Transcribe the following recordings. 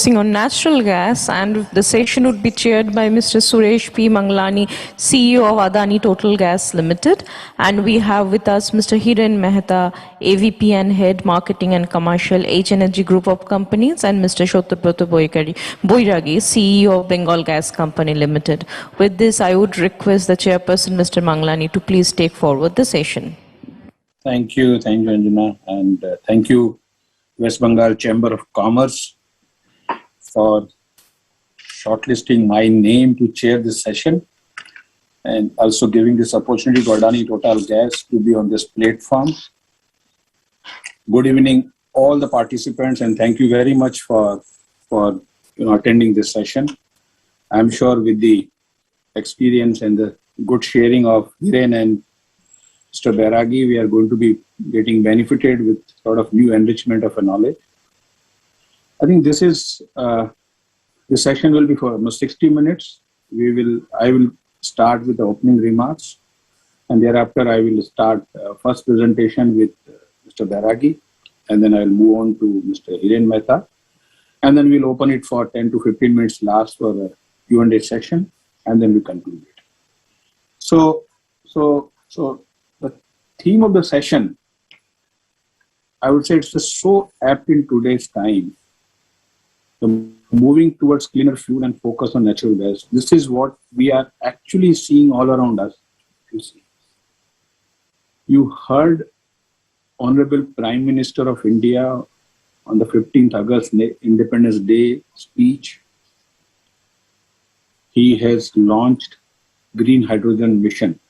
on natural gas, and the session would be chaired by Mr. Suresh P. Manglani, CEO of Adani Total Gas Limited. And we have with us Mr. Hiren Mehta, AVP and Head Marketing and Commercial, H Energy Group of Companies, and Mr. Shotoproto Boiragi, CEO of Bengal Gas Company Limited. With this, I would request the chairperson, Mr. Manglani, to please take forward the session. Thank you, Anjana, and thank you, West Bengal Chamber of Commerce, for shortlisting my name to chair this session, and also giving this opportunity to Adani Total Gas to be on this platform. Good evening, all the participants, and thank you very much for attending this session. I'm sure with the experience and the good sharing of Hiren and Mr. Bairagi, we are going to be getting benefited with sort of new enrichment of knowledge. I think this session will be for almost 60 minutes. I will start with the opening remarks, and thereafter I will start first presentation with Mr. Bairagi, and then I will move on to Mr. Hiren Mehta, and then we'll open it for 10 to 15 minutes last for the Q&A session, and then we conclude it. So the theme of the session, I would say it's just so apt in today's time. The moving towards cleaner fuel and focus on natural gas. This is what we are actually seeing all around us. You heard Honorable Prime Minister of India on the 15th August Independence Day speech. He has launched Green Hydrogen Mission.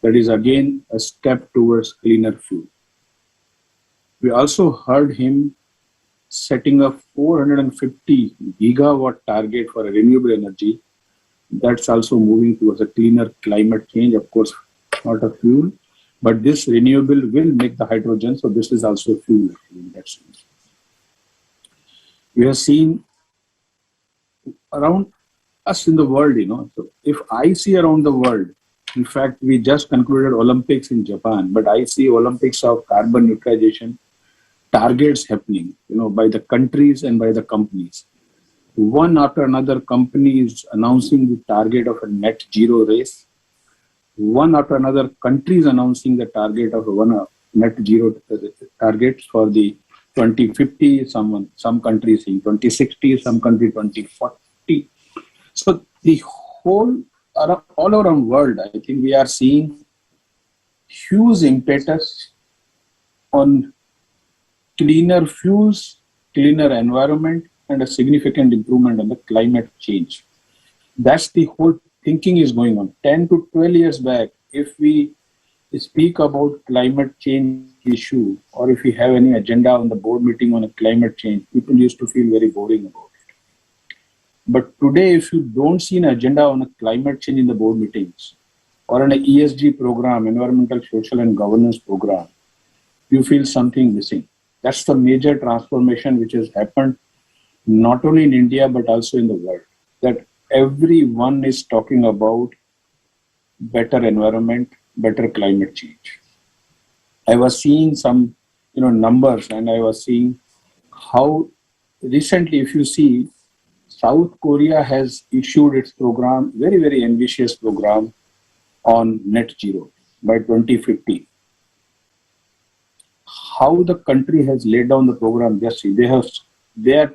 That is again a step towards cleaner fuel. We also heard him setting a 450 gigawatt target for renewable energy. That's also moving towards a cleaner climate change, of course, not a fuel, but this renewable will make the hydrogen, so this is also a fuel in that sense. We have seen around us in the world, so if I see around the world, in fact, we just concluded Olympics in Japan, but I see Olympics of carbon neutralization targets happening, by the countries and by the companies. One after another company is announcing the target of a net zero race. One after another country is announcing the target of one net zero targets for the 2050, some countries saying 2060, some country 2040. So the whole all around world, I think we are seeing huge impetus on cleaner fuels, cleaner environment, and a significant improvement on the climate change. That's the whole thinking is going on. 10 to 12 years back, if we speak about climate change issue, or if we have any agenda on the board meeting on a climate change, people used to feel very boring about it. But today, if you don't see an agenda on a climate change in the board meetings, or an ESG program, environmental, social, and governance program, you feel something missing. That's the major transformation which has happened not only in India but also in the world. That everyone is talking about better environment, better climate change. I was seeing some numbers, and I was seeing how recently, if you see, South Korea has issued its program, very, very ambitious program on net zero by 2050. How the country has laid down the program, just see, they are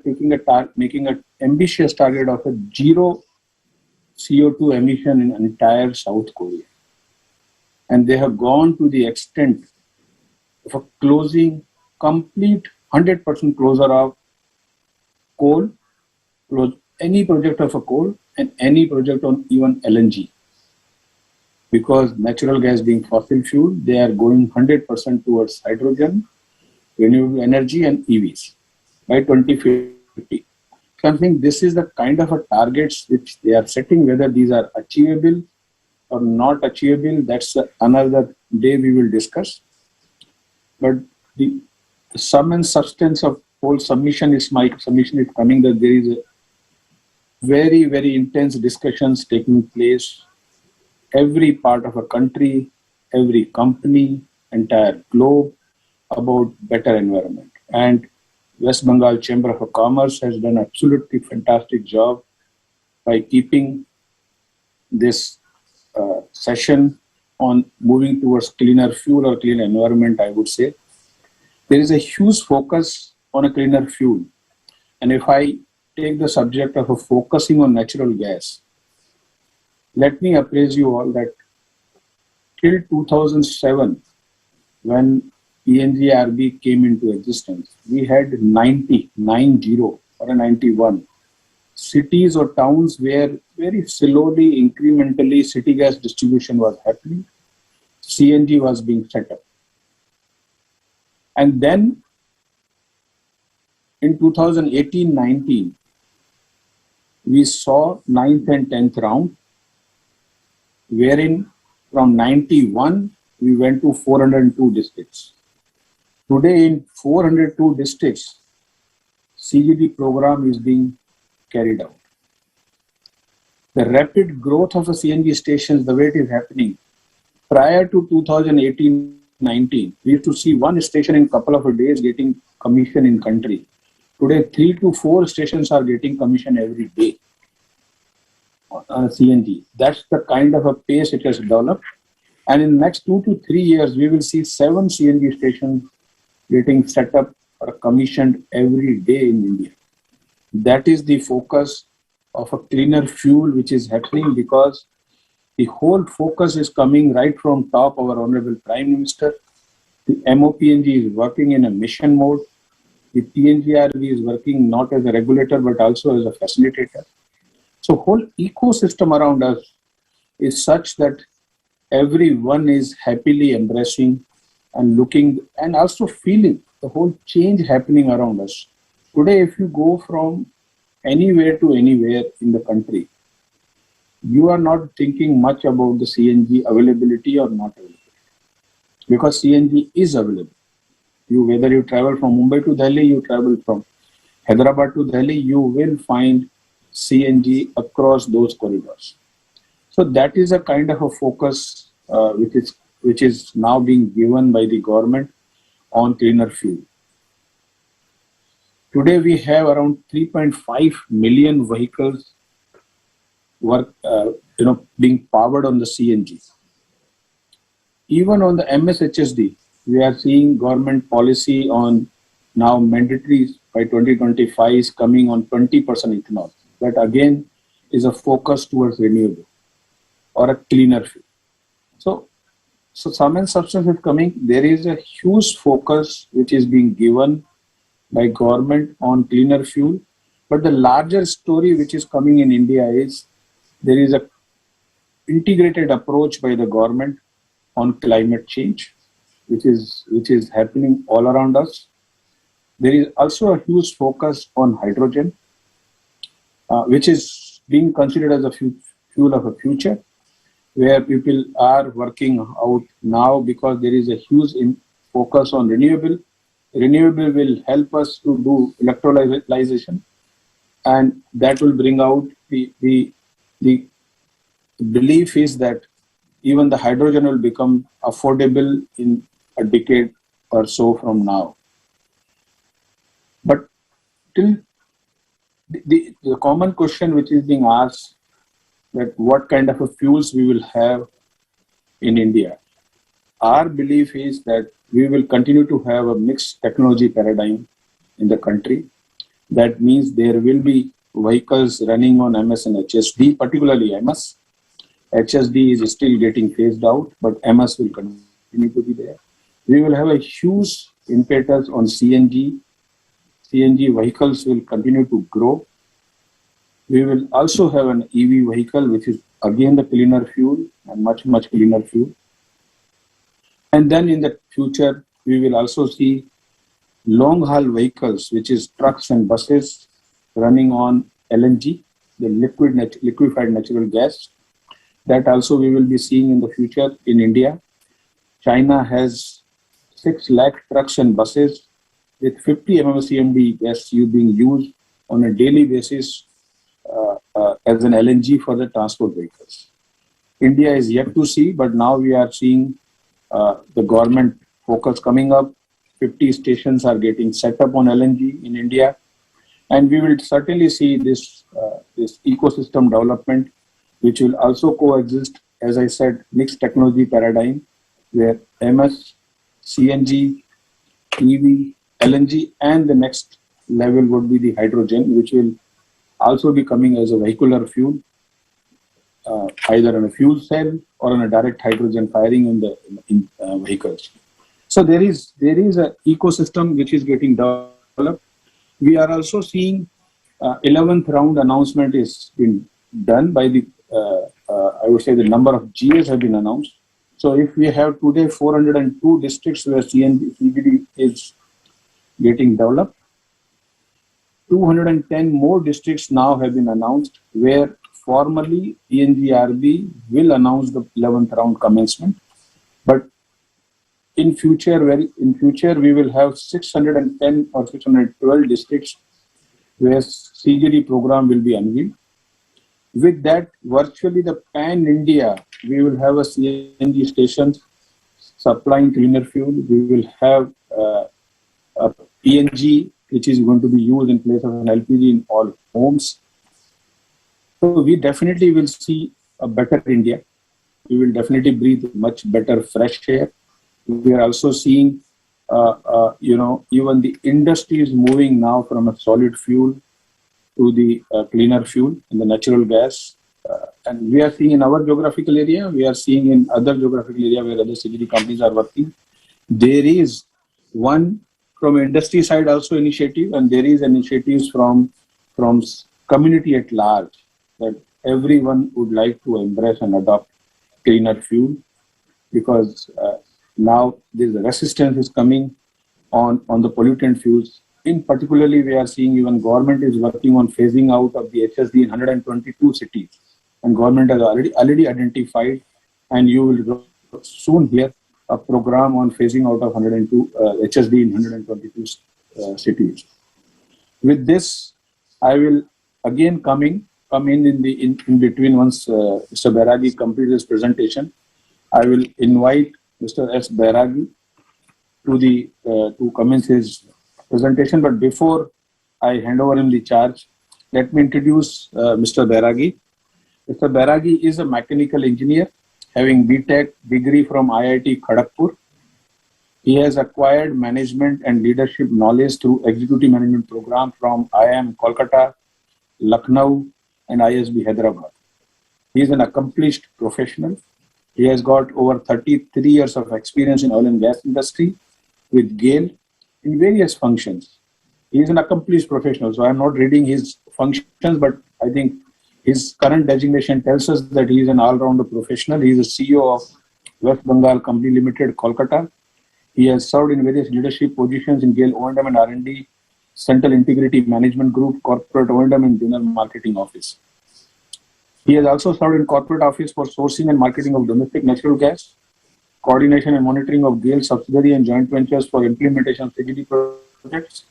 making an ambitious target of a zero CO2 emission in entire South Korea. And they have gone to the extent of a closing complete 100% closure of coal, close any project of a coal and any project on even LNG. Because natural gas being fossil fuel, they are going 100% towards hydrogen, renewable energy and EVs by 2050. So I think this is the kind of a targets which they are setting. Whether these are achievable or not achievable, that's another day we will discuss. But the sum and substance of whole submission is coming that there is a very, very intense discussions taking place. Every part of a country, every company, entire globe about better environment. And West Bengal Chamber of Commerce has done absolutely fantastic job by keeping this session on moving towards cleaner fuel or clean environment, I would say. There is a huge focus on a cleaner fuel. And if I take the subject of focusing on natural gas, let me appraise you all that till 2007, when PNGRB came into existence, we had 90 or a 91 cities or towns where very slowly, incrementally, city gas distribution was happening. CNG was being set up. And then in 2018-19, we saw 9th and 10th round, wherein from 91, we went to 402 districts. Today in 402 districts, CGD program is being carried out. The rapid growth of the CNG stations, the way it is happening, prior to 2018-19, we used to see one station in a couple of days getting commission in country. Today, 3 to 4 stations are getting commission every day on CNG. That's the kind of a pace it has developed. And in the next 2 to 3 years, we will see 7 CNG stations getting set up or commissioned every day in India. That is the focus of a cleaner fuel which is happening, because the whole focus is coming right from top. Our Honorable Prime Minister, the MOPNG is working in a mission mode. The PNGRB is working not as a regulator but also as a facilitator. So whole ecosystem around us is such that everyone is happily embracing and looking and also feeling the whole change happening around us. Today, if you go from anywhere to anywhere in the country, you are not thinking much about the CNG availability or not availability, because CNG is available. Whether you travel from Mumbai to Delhi, you travel from Hyderabad to Delhi, you will find CNG across those corridors. So that is a kind of a focus which is now being given by the government on cleaner fuel. Today we have around 3.5 million vehicles being powered on the CNG. Even on the MSHSD, we are seeing government policy on now mandatory by 2025 is coming on 20% ethanol. That again is a focus towards renewable or a cleaner fuel. So sum and substance is coming. There is a huge focus which is being given by government on cleaner fuel. But the larger story which is coming in India is there is a integrated approach by the government on climate change, which is happening all around us. There is also a huge focus on hydrogen, which is being considered as a fuel of a future, where people are working out now because there is a huge focus on renewable. Renewable will help us to do electrolyzation, and that will bring out the belief is that even the hydrogen will become affordable in a decade or so from now. But till the common question which is being asked, that what kind of a fuels we will have in India. Our belief is that we will continue to have a mixed technology paradigm in the country. That means there will be vehicles running on MS and HSD, particularly MS. HSD is still getting phased out, but MS will continue to be there. We will have a huge impetus on CNG. CNG vehicles will continue to grow. We will also have an EV vehicle, which is again the cleaner fuel and much, much cleaner fuel. And then in the future, we will also see long haul vehicles, which is trucks and buses running on LNG, the liquefied natural gas. That also we will be seeing in the future in India. China has 6 lakh trucks and buses with 50 mmCMD gas being used on a daily basis as an LNG for the transport vehicles. India is yet to see, but now we are seeing the government focus coming up. 50 stations are getting set up on LNG in India. And we will certainly see this ecosystem development, which will also coexist, as I said, mixed technology paradigm, where MS, CNG, EV, LNG, and the next level would be the hydrogen, which will also be coming as a vehicular fuel, either on a fuel cell or on a direct hydrogen firing in vehicles. So there is an ecosystem which is getting developed. We are also seeing 11th round announcement is been done by the I would say the number of GAs have been announced. So if we have today 402 districts where CGD is getting developed, 210 more districts now have been announced where formally PNGRB will announce the 11th round commencement. But in future we will have 610 or 612 districts where CGD program will be unveiled. With that, virtually the pan-India, we will have a CNG stations supplying cleaner fuel. We will have a PNG, which is going to be used in place of an LPG in all homes. So we definitely will see a better India. We will definitely breathe much better fresh air. We are also seeing, even the industry is moving now from a solid fuel to the cleaner fuel and the natural gas. And we are seeing in our geographical area, we are seeing in other geographical area where other CGD companies are working. There is one from industry side also initiative, and there is initiatives from community at large that everyone would like to embrace and adopt cleaner fuel, because now this resistance is coming on the pollutant fuels. In particularly, we are seeing even government is working on phasing out of the HSD in 122 cities, and government has already identified, and you will soon hear a program on phasing out of 102 HSD in 122 cities. With this, I will again come in between once Mr. Bairagi completes his presentation. I will invite Mr. S. Bairagi to commence his presentation. But before I hand over him the charge, let me introduce Mr. Bairagi. Mr. Bairagi is a mechanical engineer having BTech degree from IIT Kharagpur. He has acquired management and leadership knowledge through executive management program from IIM Kolkata, Lucknow, and ISB Hyderabad. He is an accomplished professional. He has got over 33 years of experience in oil and gas industry with GAIL in various functions. He is an accomplished professional, so I am not reading his functions, but I think his current designation tells us that he is an all-rounder professional. He is the CEO of West Bengal Company Limited, Kolkata. He has served in various leadership positions in GAIL O&M and R&D, Central Integrity Management Group, Corporate O&M and General Marketing Office. He has also served in Corporate Office for sourcing and marketing of domestic natural gas, coordination and monitoring of GAIL subsidiary and joint ventures for implementation of CGD projects.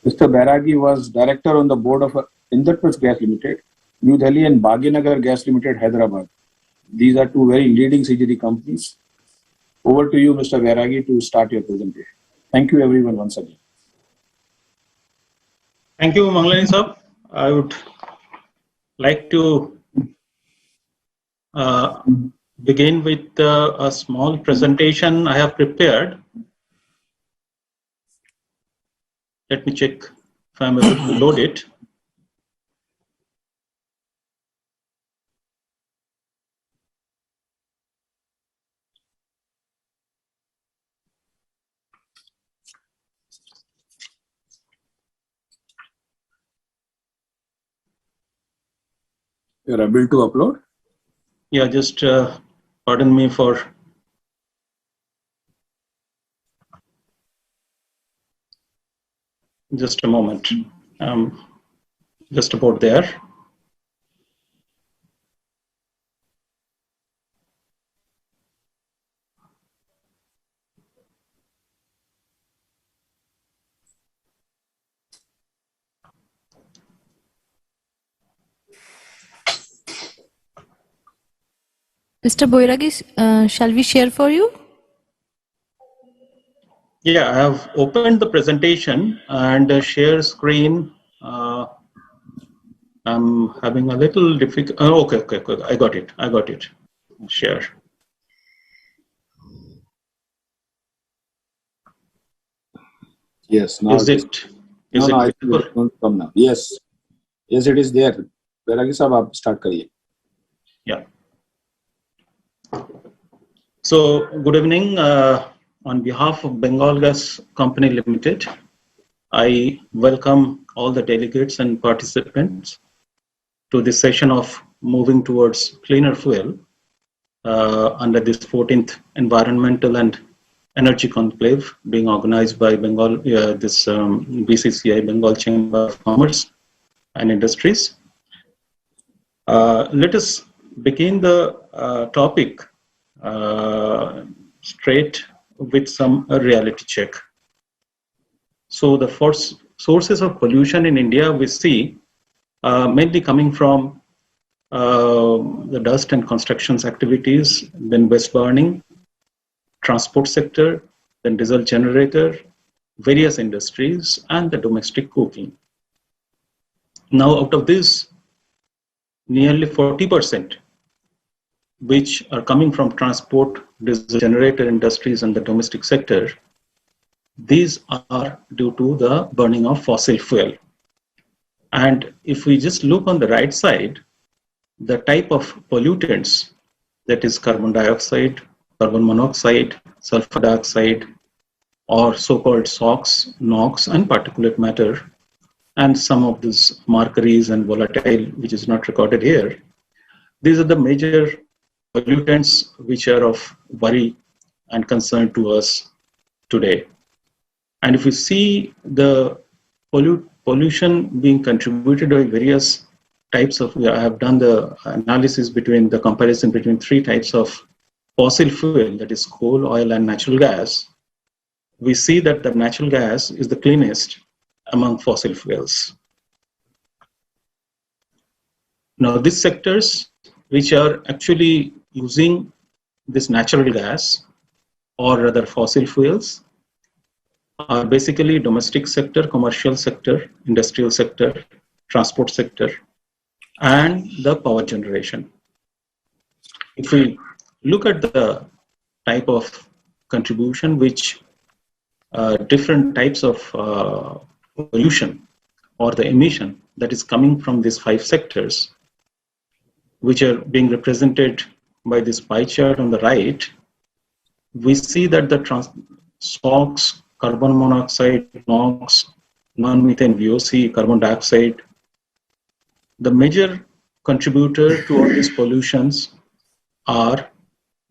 Mr. Bairagi was director on the board of Indraprasth Gas Limited, New Delhi, and Bhaginagar Gas Limited, Hyderabad. These are two very leading CGD companies. Over to you, Mr. Bairagi, to start your presentation. Thank you, everyone, once again. Thank you, Manglani sir. I would like to begin with a small presentation I have prepared. Let me check if I'm able to load it. You're able to upload? Yeah, just pardon me for just a moment. Just about there. Mr. Bairagi, shall we share for you? Yeah, I have opened the presentation and share screen. I'm having a little difficult. Oh, okay. I got it. Share. Yes, now Is it no, I think visible? it's going to come now. Yes, it is there. Bairagi sahab, आप start करिए. Yeah. So, good evening. On behalf of Bengal Gas Company Limited, I welcome all the delegates and participants to this session of moving towards cleaner fuel under this 14th Environmental and Energy Conclave being organized by Bengal, BCCI, Bengal Chamber of Commerce and Industries. Let us begin the topic straight with some reality check. So the first sources of pollution in India we see mainly coming from the dust and constructions activities, then waste burning, transport sector, then diesel generator, various industries, and the domestic cooking. Now, out of this, nearly 40%, which are coming from transport, diesel generator industries, and the domestic sector, these are due to the burning of fossil fuel. And if we just look on the right side, the type of pollutants, that is carbon dioxide, carbon monoxide, sulfur dioxide, or so-called SOx, NOx, and particulate matter, and some of these mercuries and volatile, which is not recorded here. These are the major pollutants which are of worry and concern to us today. And if we see the pollution being contributed by various types of, I have done the analysis between the comparison between three types of fossil fuel, that is coal, oil, and natural gas. We see that the natural gas is the cleanest among fossil fuels. Now, these sectors which are actually using this natural gas or rather fossil fuels are basically domestic sector, commercial sector, industrial sector, transport sector, and the power generation. If we look at the type of contribution which different types of pollution or the emission that is coming from these five sectors, which are being represented by this pie chart on the right, we see that the SOx, carbon monoxide, NOx, non-methane VOC, carbon dioxide, the major contributor to all these pollutions are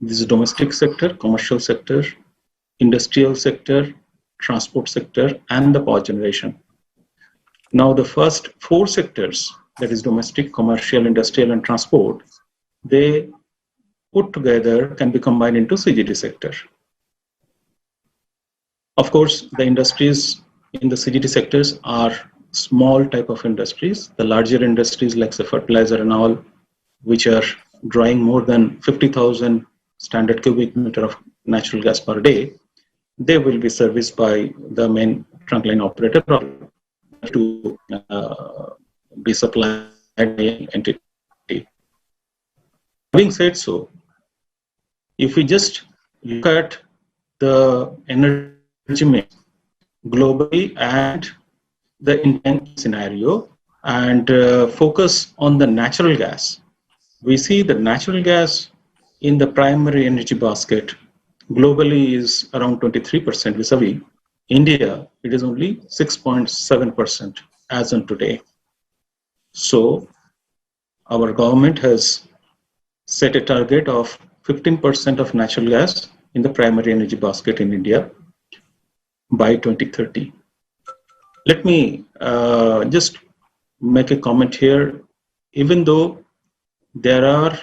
this domestic sector, commercial sector, industrial sector, transport sector, and the power generation. Now, the first four sectors, that is domestic, commercial, industrial, and transport, they put together can be combined into CGD sector. Of course, the industries in the CGD sectors are small type of industries. The larger industries like the fertilizer and all, which are drawing more than 50,000 standard cubic meter of natural gas per day, they will be serviced by the main trunk line operator to be supplied by an entity. Having said so, if we just look at the energy mix globally and the Indian scenario and focus on the natural gas, we see the natural gas in the primary energy basket globally is around 23% vis-a-vis. India, it is only 6.7% as on today. So our government has set a target of 15% of natural gas in the primary energy basket in India by 2030. Let me just make a comment here. Even though there are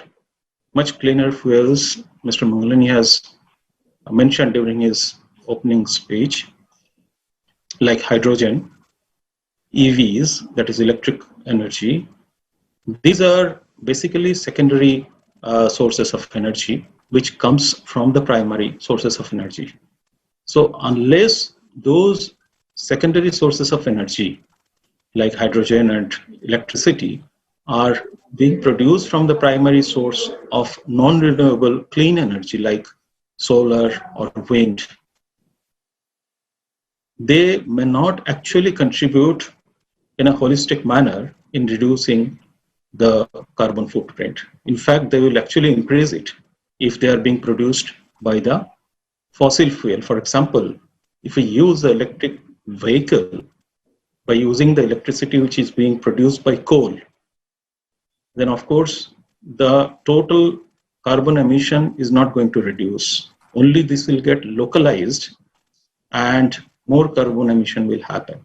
much cleaner fuels, Mr. Mangalani has mentioned during his opening speech, like hydrogen, EVs, that is electric energy. These are basically secondary sources of energy, which comes from the primary sources of energy. So unless those secondary sources of energy, like hydrogen and electricity, are being produced from the primary source of non-renewable clean energy like solar or wind, they may not actually contribute in a holistic manner in reducing the carbon footprint. In fact, they will actually increase it if they are being produced by the fossil fuel. For example, if we use the electric vehicle by using the electricity which is being produced by coal, then of course the total carbon emission is not going to reduce. Only this will get localized and more carbon emission will happen.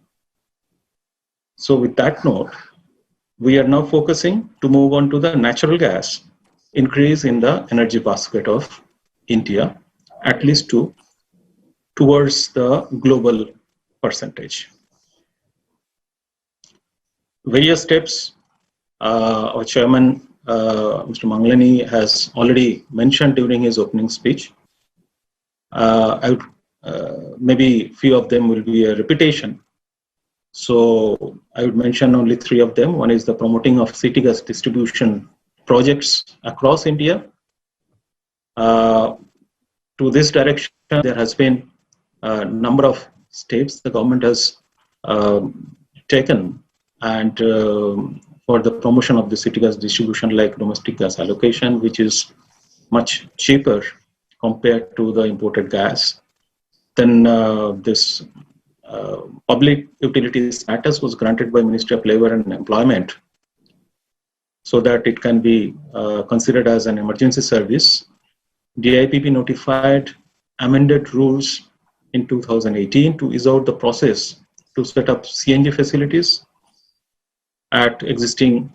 So with that note, we are now focusing to move on to the natural gas increase in the energy basket of India, at least towards the global percentage. Various steps our chairman, Mr. Manglani, has already mentioned during his opening speech. I would, maybe few of them will be a repetition. So I would mention only three of them. One is the promoting of city gas distribution projects across India. To this direction, there has been a number of steps the government has taken, and for the promotion of the city gas distribution, like domestic gas allocation, which is much cheaper compared to the imported gas. Then this public utility status was granted by Ministry of Labour and Employment so that it can be considered as an emergency service. DIPP notified amended rules in 2018 to ease out the process to set up CNG facilities at existing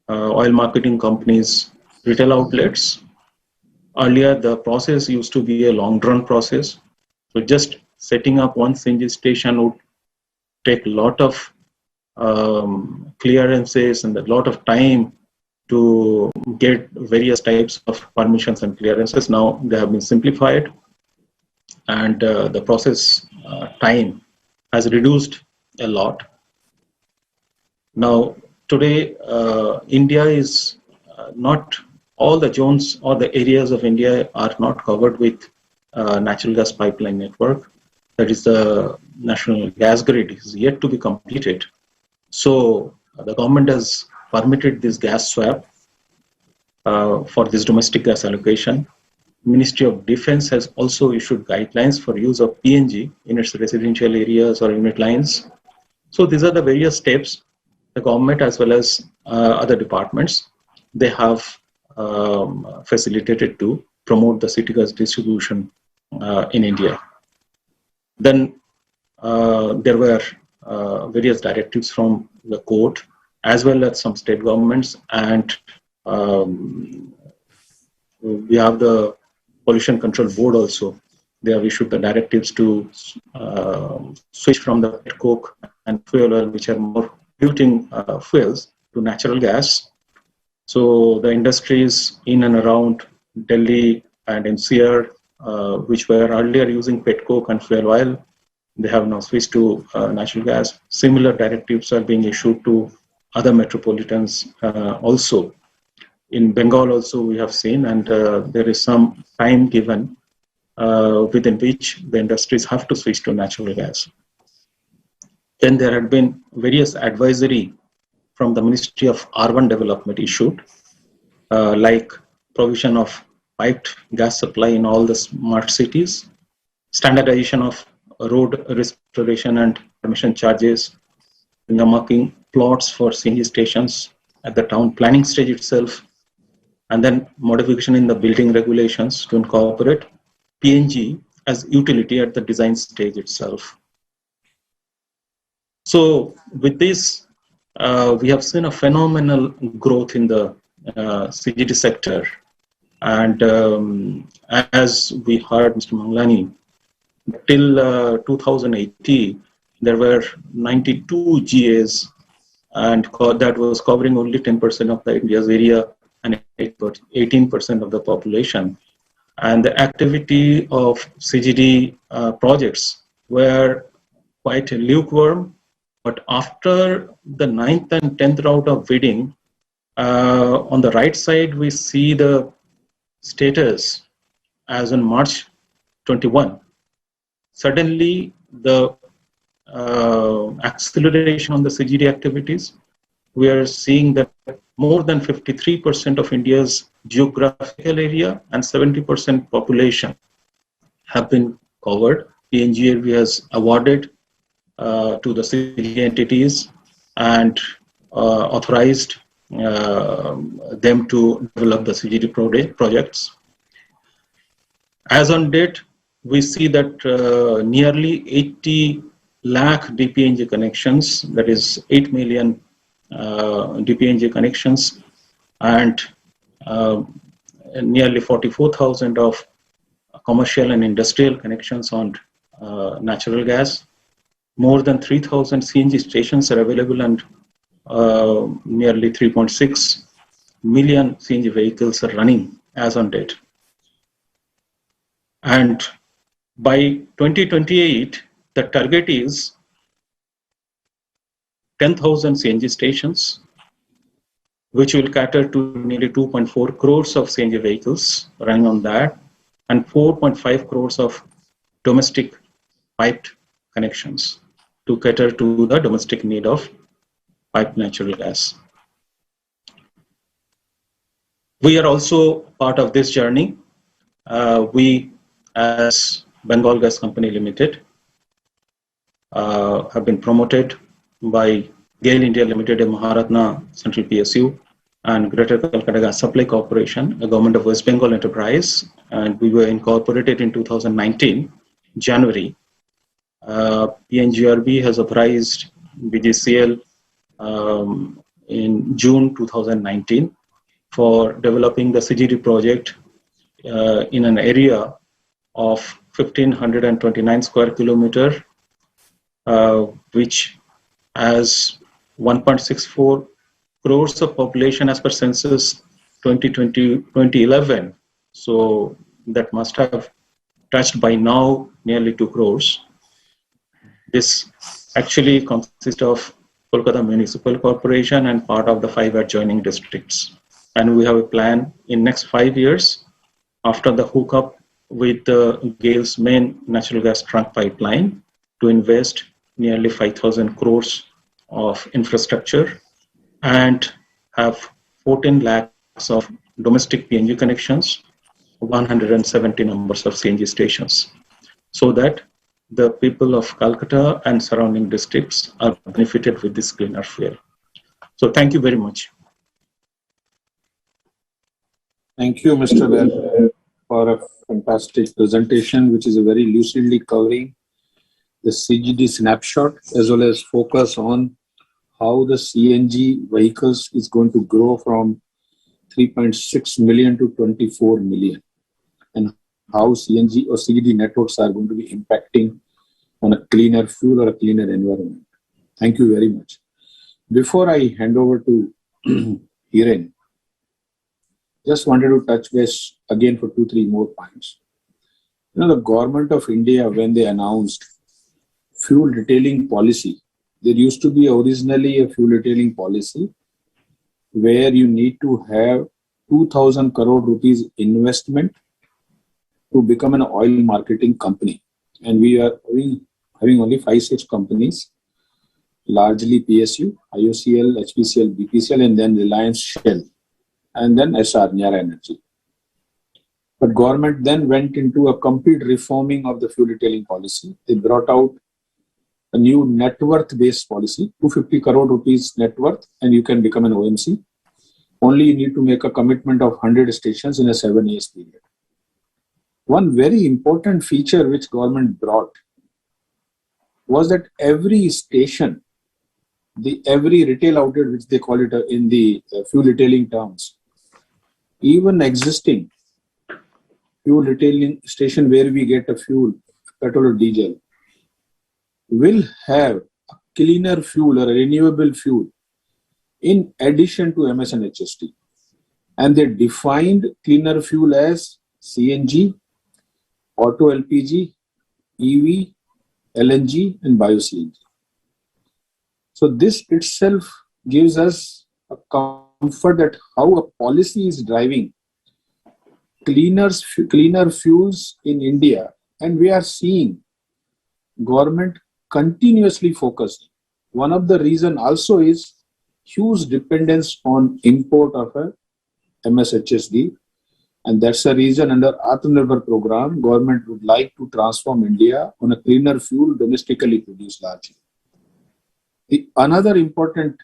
oil marketing companies' retail outlets. Earlier, the process used to be a long-drawn process. So just setting up one CNG station would take a lot of clearances and a lot of time to get various types of permissions and clearances. Now they have been simplified, and the process time has reduced a lot. Now today, India is not, all the zones or the areas of India are not covered with natural gas pipeline network. That is, the national gas grid is yet to be completed. So the government has permitted this gas swap for this domestic gas allocation. Ministry of Defense has also issued guidelines for use of PNG in its residential areas or unit lines. So these are the various steps the government as well as other departments, they have facilitated to promote the city gas distribution in India. Then there were various directives from the court as well as some state governments, and we have the Pollution Control Board also. They have issued the directives to switch from the pet coke and fuel oil, which are more polluting fuels, to natural gas. So the industries in and around Delhi and NCR, which were earlier using pet coke and fuel oil, they have now switched to natural gas. Similar directives are being issued to other metropolitans also. In Bengal also we have seen, and there is some time given within which the industries have to switch to natural gas. Then there had been various advisory from the Ministry of Urban Development issued, like provision of piped gas supply in all the smart cities, standardization of road restoration and permission charges, marking plots for CNG stations at the town planning stage itself, and then modification in the building regulations to incorporate PNG as utility at the design stage itself. So with this, we have seen a phenomenal growth in the CGD sector. And as we heard Mr. Manglani, till 2018, there were 92 GAs, and that was covering only 10% of the India's area and 18% of the population. and the activity of CGD projects were quite lukewarm. But after the 9th and 10th round of bidding, on the right side, we see the status as on March 21. Suddenly, the acceleration on the CGD activities, we are seeing that more than 53% of India's geographical area and 70% population have been covered. PNGRB has awarded to the CGD entities and authorized them to develop the CGD projects. As on date, we see that nearly 80 lakh DPNG connections, that is 8 million DPNG connections, and nearly 44,000 of commercial and industrial connections on natural gas. More than 3,000 CNG stations are available, and nearly 3.6 million CNG vehicles are running as on date. And by 2028, the target is 10,000 CNG stations, which will cater to nearly 2.4 crores of CNG vehicles running on that, and 4.5 crores of domestic piped connections to cater to the domestic need of piped natural gas. We are also part of this journey. We, as Bengal Gas Company Limited, have been promoted by GAIL India Limited, a Maharatna Central PSU, and Greater Calcutta Gas Supply Corporation, a Government of West Bengal enterprise, and we were incorporated in 2019, January. PNGRB has authorized BGCL in June 2019 for developing the CGD project in an area of 1,529 square kilometer, which has 1.64 crores of population as per census 2011. So that must have touched by now nearly 2 crores. This actually consists of Kolkata Municipal Corporation and part of the 5 adjoining districts. And we have a plan in next 5 years, after the hookup with GAIL's main natural gas trunk pipeline, to invest nearly 5,000 crores of infrastructure and have 14 lakhs of domestic PNG connections, 170 numbers of CNG stations, so that the people of Calcutta and surrounding districts are benefited with this cleaner fuel. So thank you very much. Thank you, Mr. Bell, for a fantastic presentation, which is a very lucidly covering the CGD snapshot, as well as focus on how the CNG vehicles is going to grow from 3.6 million to 24 million, and how CNG or CGD networks are going to be impacting on a cleaner fuel or a cleaner environment. Thank you very much. Before I hand over to Hiren, just wanted to touch base again for 2-3 more points. You know, the government of India, when they announced fuel retailing policy, there used to be originally a fuel retailing policy where you need to have 2,000 crore rupees investment to become an oil marketing company. And we are having only 5-6 companies, largely PSU, IOCL, HPCL, BPCL, and then Reliance Shell, and then SR, Nyara Energy. But government then went into a complete reforming of the fuel retailing policy. They brought out a new net worth based policy, 250 crore rupees net worth, and you can become an OMC. Only you need to make a commitment of 100 stations in a 7 years period. One very important feature which government brought was that every station, every retail outlet, which they call it in the fuel retailing terms, even existing fuel retailing station where we get a fuel, petrol or diesel, will have a cleaner fuel or a renewable fuel in addition to MS and HST. And they defined cleaner fuel as CNG, auto LPG, EV, LNG, and bio-CNG. So this itself gives us a comfort that how a policy is driving cleaner fuels in India, and we are seeing government continuously focusing. One of the reason also is huge dependence on import of a MSHSD, and that's the reason under Atmanirbhar program, government would like to transform India on a cleaner fuel domestically produced largely. The another important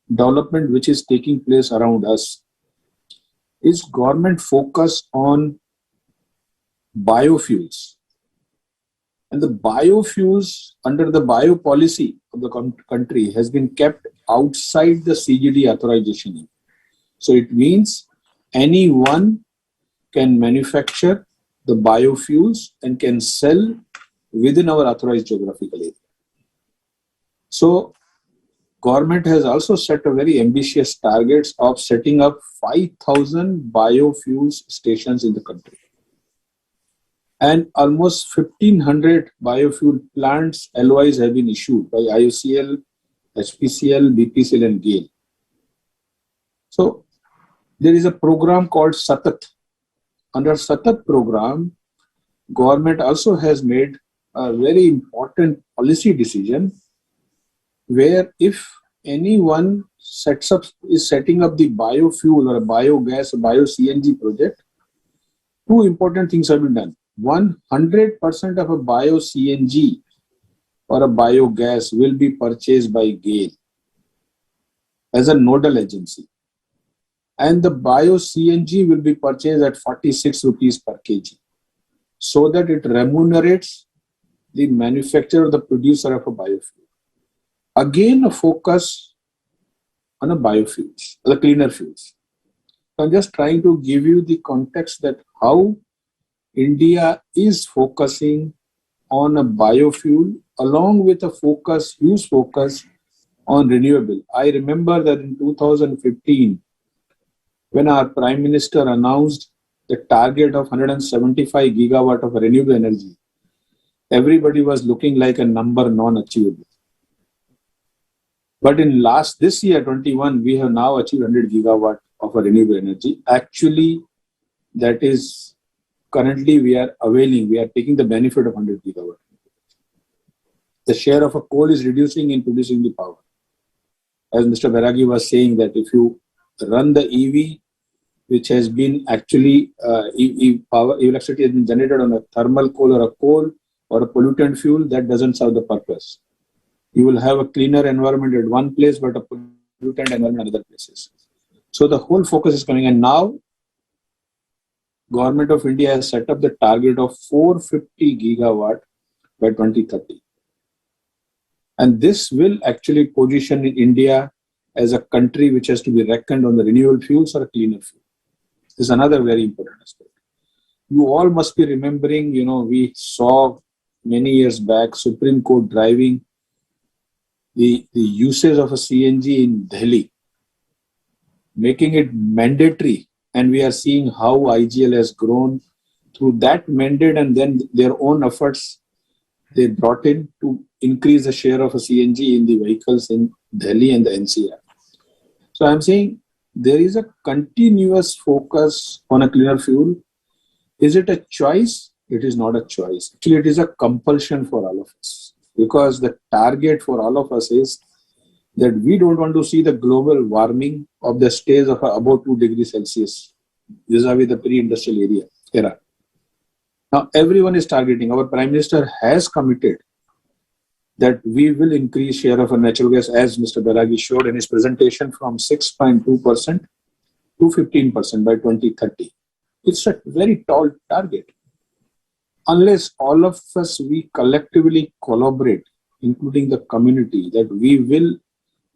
development which is taking place around us is government focus on biofuels. And the biofuels under the bio policy of the country has been kept outside the CGD authorization. So it means anyone can manufacture the biofuels and can sell within our authorized geographical area. So government has also set a very ambitious targets of setting up 5,000 biofuels stations in the country. And almost 1,500 biofuel plants LOIs have been issued by IOCL, HPCL, BPCL and GAIL. So there is a program called Satat. Under Satat program, government also has made a very important policy decision where if anyone is setting up the biofuel or a biogas or bio-CNG project, two important things have been done. 100% of a bio-CNG or a biogas will be purchased by GAIL as a nodal agency. And the bio-CNG will be purchased at 46 rupees per kg, so that it remunerates the manufacturer or the producer of a biofuel. Again, a focus on a biofuels, the cleaner fuels. So I'm just trying to give you the context that how India is focusing on a biofuel along with a huge focus on renewable. I remember that in 2015, when our Prime Minister announced the target of 175 gigawatt of renewable energy, everybody was looking like a number non-achievable. But in this year, 21, we have now achieved 100 gigawatt of renewable energy. Actually, that is currently we are taking the benefit of 100 gigawatt. The share of a coal is reducing in producing the power. As Mr. Bairagi was saying that if you run the EV, which has been actually, electricity has been generated on a thermal coal or a pollutant fuel, that doesn't serve the purpose. You will have a cleaner environment at one place, but a pollutant environment in other places. So the whole focus is coming. And now, Government of India has set up the target of 450 gigawatt by 2030. And this will actually position India as a country which has to be reckoned on the renewable fuels or a cleaner fuel. This is another very important aspect. You all must be remembering, we saw many years back Supreme Court driving the usage of a CNG in Delhi, making it mandatory. And we are seeing how IGL has grown through that mandate, and then their own efforts they brought in to increase the share of a CNG in the vehicles in Delhi and the NCR. So I'm saying there is a continuous focus on a cleaner fuel. Is it a choice? It is not a choice. Actually, it is a compulsion for all of us, because the target for all of us is that we don't want to see the global warming of the stage of about 2 degrees Celsius vis-a-vis the pre-industrial era. Now, everyone is targeting. Our Prime Minister has committed that we will increase share of a natural gas, as Mr. Bairagi showed in his presentation, from 6.2% to 15% by 2030. It's a very tall target. Unless all of us, we collectively collaborate, including the community, that we will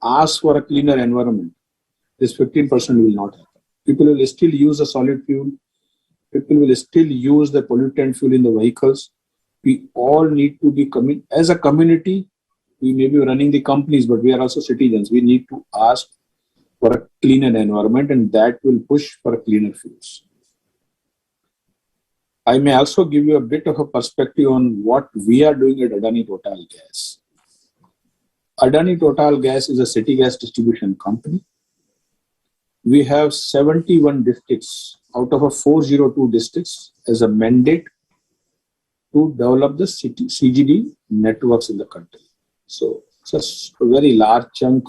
ask for a cleaner environment, this 15% will not happen. People will still use a solid fuel. People will still use the pollutant fuel in the vehicles. We all need to be as a community. We may be running the companies, but we are also citizens. We need to ask for a cleaner environment, and that will push for cleaner fuels. I may also give you a bit of a perspective on what we are doing at Adani Total Gas. Adani Total Gas is a city gas distribution company. We have 71 districts out of a 402 districts as a mandate to develop the CGD networks in the country. So it's a very large chunk.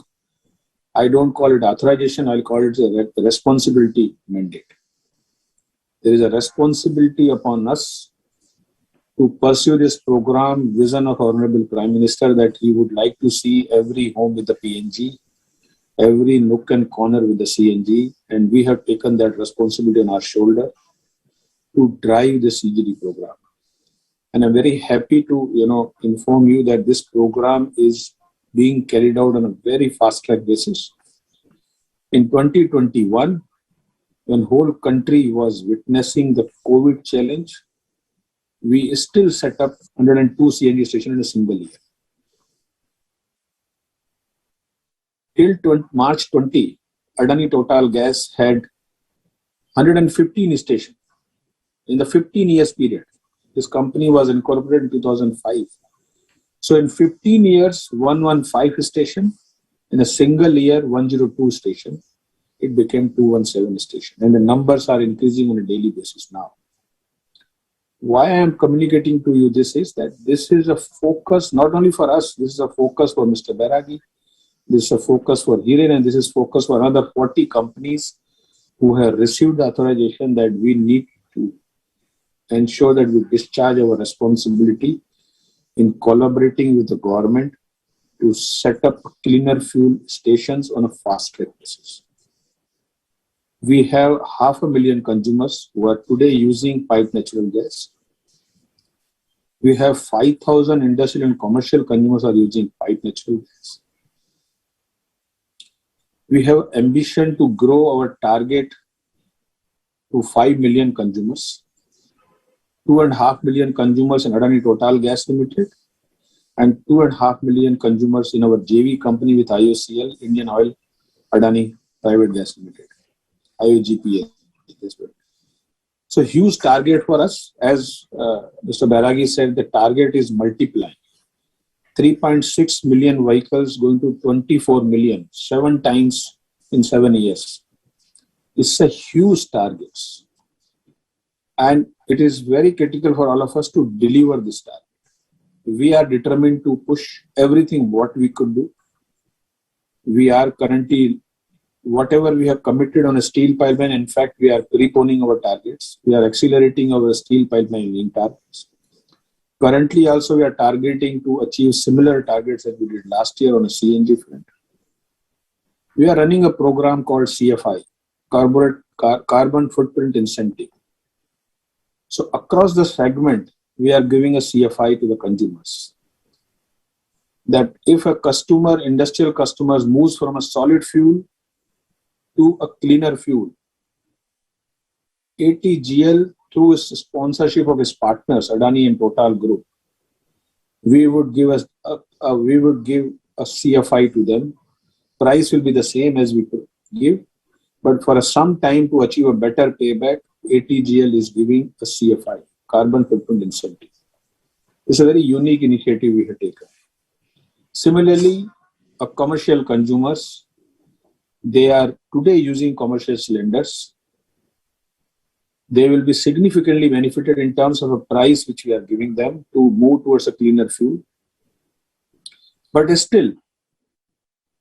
I don't call it authorization, I'll call it a responsibility mandate. There is a responsibility upon us to pursue this program, vision of Honorable Prime Minister that he would like to see every home with the PNG, every nook and corner with the CNG, and we have taken that responsibility on our shoulder to drive the CGD program. And I'm very happy to inform you that this program is being carried out on a very fast-track basis. In 2021, when whole country was witnessing the COVID challenge, we still set up 102 CNG stations in a single year. Till March 20, Adani Total Gas had 115 stations. In the 15 years period, this company was incorporated in 2005. So in 15 years, 115 station. In a single year, 102 station. It became 217 station. And the numbers are increasing on a daily basis now. Why I am communicating to you this is that this is a focus not only for us, this is a focus for Mr. Bairagi, this is a focus for Hiren, and this is focus for another 40 companies who have received the authorization that we need to ensure that we discharge our responsibility in collaborating with the government to set up cleaner fuel stations on a fast-track basis. We have 500,000 consumers who are today using piped natural gas. We have 5,000 industrial and commercial consumers are using piped natural gas. We have ambition to grow our target to 5 million consumers, 2.5 million consumers in Adani Total Gas Limited, and 2.5 million consumers in our JV company with IOCL, Indian Oil Adani Private Gas Limited. IOGPL. So huge target for us. As Mr. Bairagi said, the target is multiplying. 3.6 million vehicles going to 24 million, 7 times in 7 years. It's a huge target. And it is very critical for all of us to deliver this target. We are determined to push everything what we could do. We are currently whatever we have committed on a steel pipeline, in fact, we are preponing our targets. We are accelerating our steel pipeline targets. Currently, also, we are targeting to achieve similar targets that we did last year on a CNG front. We are running a program called CFI, Carbon Footprint Incentive. So across the segment, we are giving a CFI to the consumers. That if a customer, industrial customers moves from a solid fuel to a cleaner fuel, ATGL through its sponsorship of its partners, Adani and Total Group, we would give a CFI to them. Price will be the same as we could give, but for some time to achieve a better payback, ATGL is giving a CFI, Carbon Footprint Incentive. It's a very unique initiative we have taken. Similarly, commercial consumers, they are today using commercial cylinders. They will be significantly benefited in terms of a price which we are giving them to move towards a cleaner fuel. But still,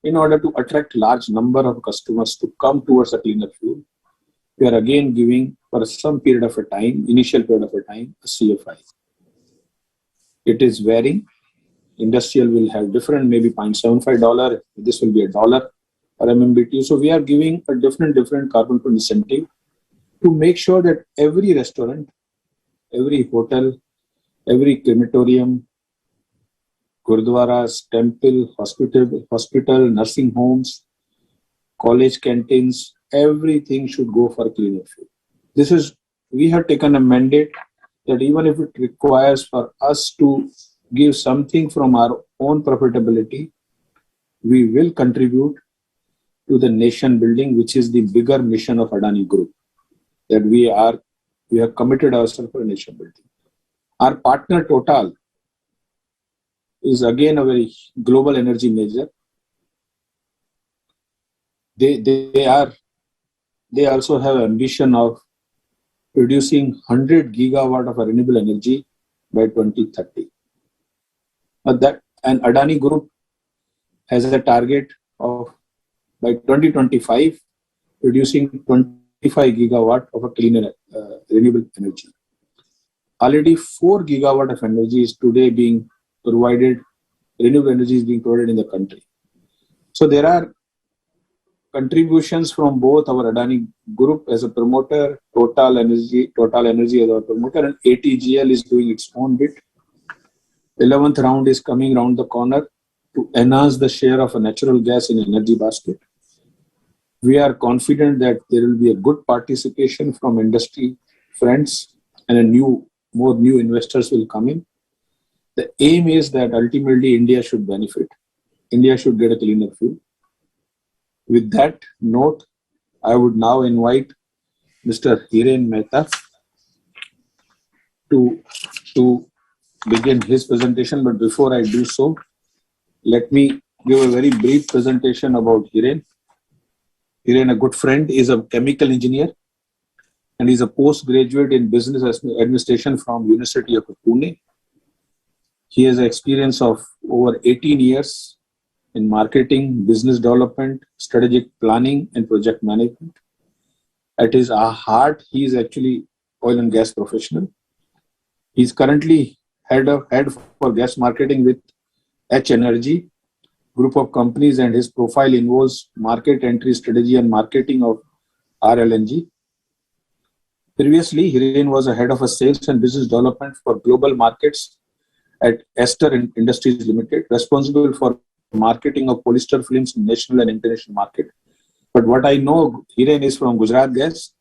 in order to attract large number of customers to come towards a cleaner fuel, we are again giving for some period of a time, initial period of a time, a CFI. It is varying. Industrial will have different, maybe $0.75. This will be $1 per MMBTU. So we are giving a different carbon footprint incentive to make sure that every restaurant, every hotel, every crematorium, gurdwaras, temple, hospital, nursing homes, college canteens, everything should go for cleaner fuel. We have taken a mandate that even if it requires for us to give something from our own profitability, we will contribute to the nation building, which is the bigger mission of Adani Group. That we are We have committed ourselves for nation building. Our partner Total is again a very global energy major. They also have ambition of producing 100 gigawatt of renewable energy by 2030. And Adani Group has a target of by 2025 producing 25 gigawatt of a cleaner renewable energy. Already 4 gigawatt of energy is today being provided, renewable energy is being provided in the country. So there are contributions from both our Adani Group as a promoter, Total Energy as our promoter, and ATGL is doing its own bit. 11th round is coming around the corner to enhance the share of a natural gas in energy basket. We are confident that there will be a good participation from industry friends and more new investors will come in. The aim is that ultimately India should benefit. India should get a cleaner fuel. With that note, I would now invite Mr. Hiren Mehta to begin his presentation. But before I do so, let me give a very brief presentation about Hiren. Hiren, a good friend, is a chemical engineer and is a postgraduate in business administration from University of Pune. He has experience of over 18 years in marketing, business development, strategic planning, and project management. At his heart, he is actually oil and gas professional. He is currently head for gas marketing with H Energy group of companies, and his profile involves market entry strategy and marketing of RLNG. Previously, Hiren was a head of a sales and business development for global markets at Ester Industries Limited, responsible for marketing of polyester films in national and international market. But what I know, Hiren is from Gujarat Gas.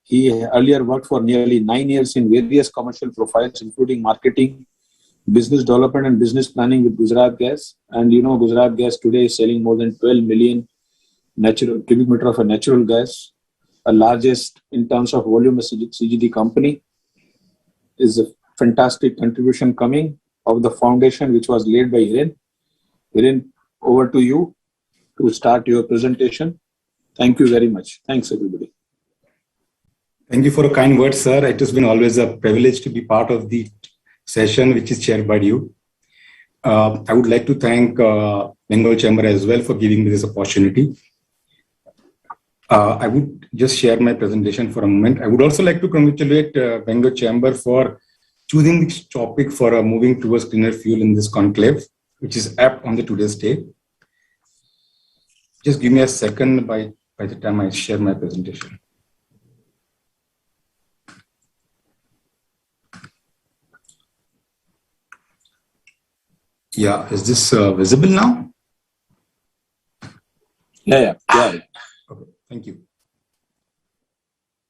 He earlier worked for nearly 9 years in various commercial profiles, including marketing, business development, and business planning with Gujarat Gas. And Gujarat Gas today is selling more than 12 million cubic meter of a natural gas, a largest in terms of volume CGD company. Is a fantastic contribution coming of the foundation which was laid by Hiren. Hiren, over to you to start your presentation. Thank you very much. Thanks, everybody. Thank you for a kind word, sir. It has been always a privilege to be part of the session which is chaired by you. I would like to thank Bengal Chamber as well for giving me this opportunity. I would just share my presentation for a moment. I would also like to congratulate Bengal Chamber for choosing this topic for moving towards cleaner fuel in this conclave, which is apt on the today's day. Just give me a second by the time I share my presentation. Yeah, is this visible now? Yeah. Okay, thank you.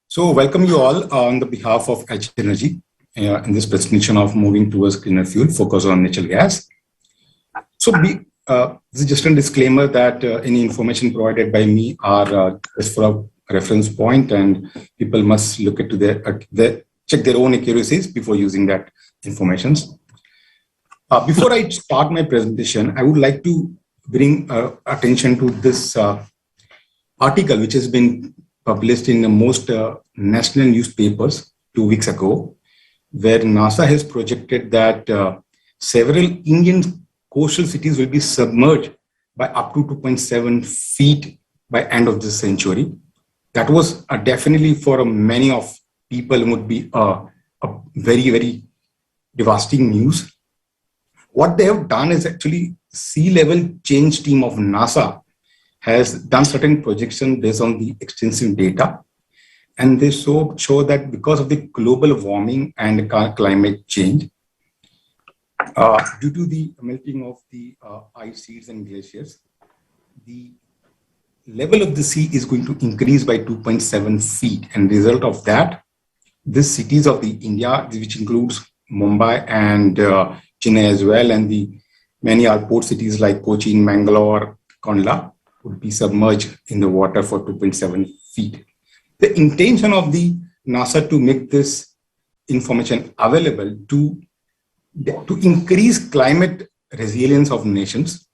So welcome you all on the behalf of H Energy in this presentation of moving towards cleaner fuel, focus on natural gas. So this is just a disclaimer that any information provided by me are just for a reference point, and people must look into check their own accuracies before using that information. Before I start my presentation, I would like to bring attention to this article which has been published in the most national newspapers 2 weeks ago, where NASA has projected that several Indian coastal cities will be submerged by up to 2.7 feet by end of this century. That was definitely for many of people would be a very, very devastating news. What they have done is actually sea level change team of NASA has done certain projections based on the extensive data. And they show that because of the global warming and climate change, due to the melting of the ice sheets and glaciers, the level of the sea is going to increase by 2.7 feet. And result of that, the cities of the India, which includes Mumbai and Chennai as well, and the many are port cities like Cochin, Mangalore, Kandla, would be submerged in the water for 2.7 feet. The intention of the NASA to make this information available to increase climate resilience of nations,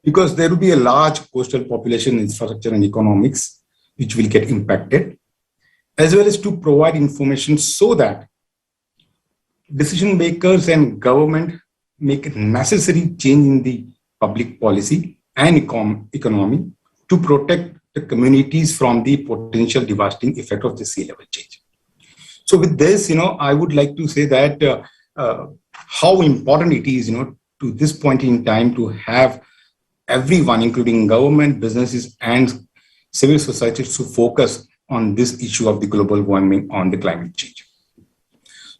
because there will be a large coastal population, infrastructure and economics which will get impacted, as well as to provide information so that decision makers and government make necessary change in the public policy and economy to protect the communities from the potential devastating effect of the sea level change. So with this, I would like to say that how important it is, to this point in time to have everyone, including government, businesses, and civil society, to focus on this issue of the global warming on the climate change.